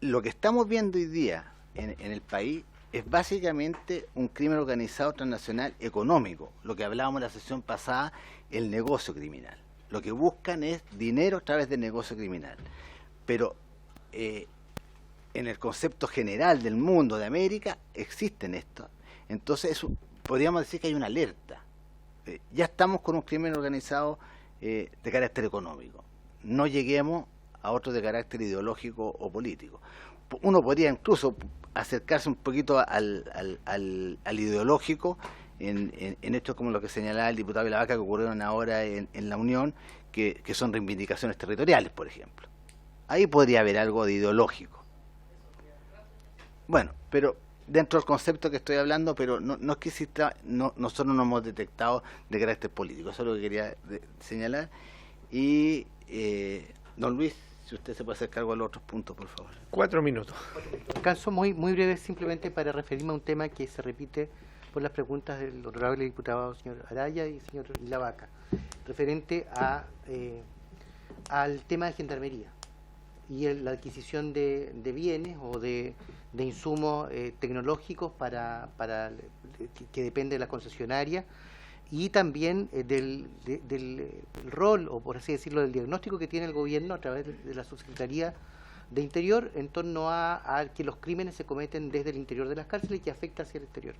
Lo que estamos viendo hoy día en el país es básicamente un crimen organizado transnacional económico, lo que hablábamos en la sesión pasada, el negocio criminal. Lo que buscan es dinero a través del negocio criminal. Pero en el concepto general del mundo, de América, existen estos. Entonces, podríamos decir que hay una alerta. Ya estamos con un crimen organizado de carácter económico. No lleguemos a otro de carácter ideológico o político. Uno podría incluso acercarse un poquito al ideológico en hechos como lo que señalaba el diputado Vilavaca, que ocurrieron ahora en la Unión, que son reivindicaciones territoriales, por ejemplo. Ahí podría haber algo de ideológico. Bueno, pero dentro del concepto que estoy hablando, pero no es que exista, nosotros no hemos detectado de carácter político. Eso es lo que quería señalar. Y don Luis, si usted se puede hacer cargo de los otros puntos, por favor. 4 minutos. Caso muy breve, simplemente para referirme a un tema que se repite por las preguntas del honorable diputado señor Araya y señor Vilavaca, referente al tema de gendarmería y la adquisición de bienes o de insumos tecnológicos que depende de la concesionaria, y también del rol, o por así decirlo, del diagnóstico que tiene el gobierno a través de la Subsecretaría de Interior en torno a que los crímenes se cometen desde el interior de las cárceles y que afecta hacia el exterior.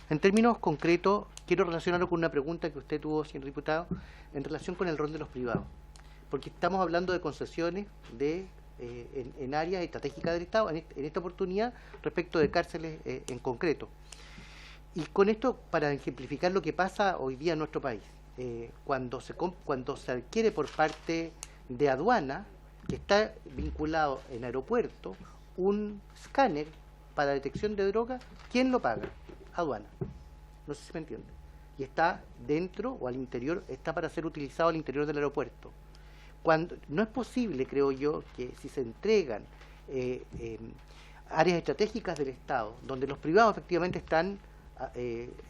En términos concretos, quiero relacionarlo con una pregunta que usted tuvo, señor diputado, en relación con el rol de los privados, porque estamos hablando de concesiones en áreas estratégicas del Estado, en esta oportunidad respecto de cárceles en concreto. Y con esto, para ejemplificar lo que pasa hoy día en nuestro país, cuando se adquiere por parte de aduana, que está vinculado en aeropuerto, un escáner para detección de droga, ¿quién lo paga? Aduana. No sé si me entiende. Y está dentro o al interior, está para ser utilizado al interior del aeropuerto. No es posible, creo yo, que si se entregan áreas estratégicas del Estado, donde los privados efectivamente están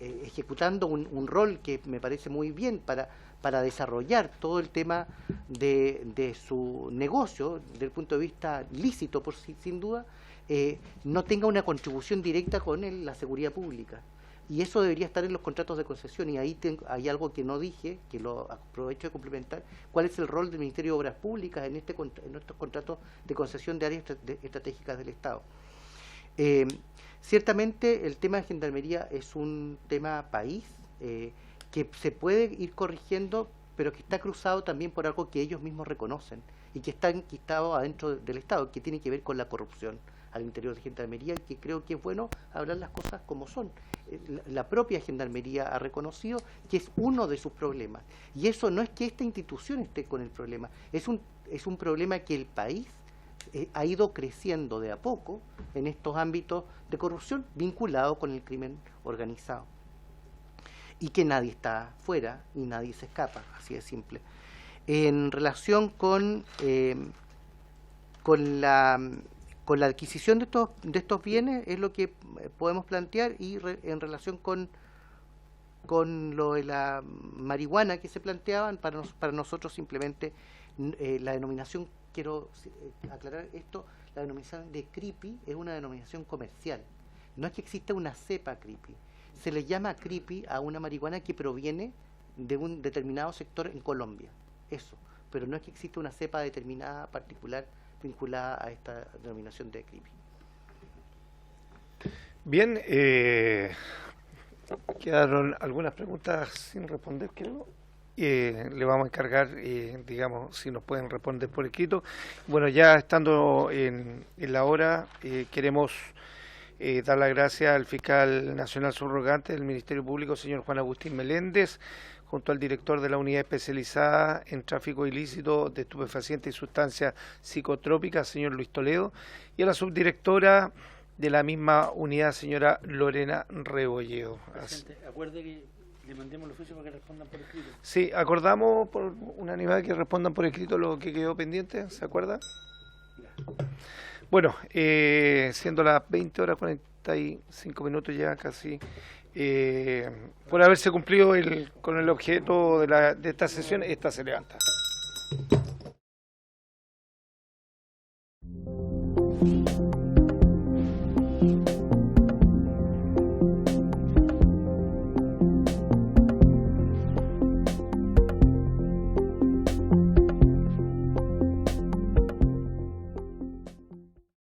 ejecutando un rol que me parece muy bien para desarrollar todo el tema de su negocio, desde el punto de vista lícito, sin duda, no tenga una contribución directa con la seguridad pública. Y eso debería estar en los contratos de concesión, y ahí hay algo que no dije, que lo aprovecho de complementar: ¿cuál es el rol del Ministerio de Obras Públicas en estos contratos de concesión de áreas estratégicas del Estado? Ciertamente el tema de gendarmería es un tema país que se puede ir corrigiendo, pero que está cruzado también por algo que ellos mismos reconocen y que está enquistado adentro del Estado, que tiene que ver con la corrupción al interior de gendarmería, y que creo que es bueno hablar las cosas como son. La propia gendarmería ha reconocido que es uno de sus problemas, y eso no es que esta institución esté con el problema, es un problema que el país ha ido creciendo de a poco en estos ámbitos de corrupción vinculados con el crimen organizado, y que nadie está fuera y nadie se escapa, así de simple. En relación con la adquisición de estos bienes, es lo que podemos plantear, y en relación con lo de la marihuana que se planteaban, para nosotros simplemente la denominación, quiero aclarar esto, la denominación de creepy es una denominación comercial, no es que exista una cepa creepy. Se le llama creepy a una marihuana que proviene de un determinado sector en Colombia, eso, pero no es que exista una cepa determinada, particular, vinculada a esta denominación de creepy. Bien, quedaron algunas preguntas sin responder, creo. Le vamos a encargar, digamos, si nos pueden responder por escrito. Bueno, ya estando en la hora, queremos dar las gracias al fiscal nacional subrogante del Ministerio Público, señor Juan Agustín Meléndez, junto al director de la Unidad Especializada en Tráfico Ilícito de Estupefacientes y Sustancias Psicotrópicas, señor Luis Toledo, y a la subdirectora de la misma unidad, señora Lorena Rebolledo. Presidente, acuerde que le mandemos el oficio para que respondan por escrito. Sí, acordamos por unanimidad que respondan por escrito lo que quedó pendiente, ¿se acuerda? Bueno, siendo las 20:45 ya casi, por haberse cumplido con el objeto de esta sesión, esta se levanta.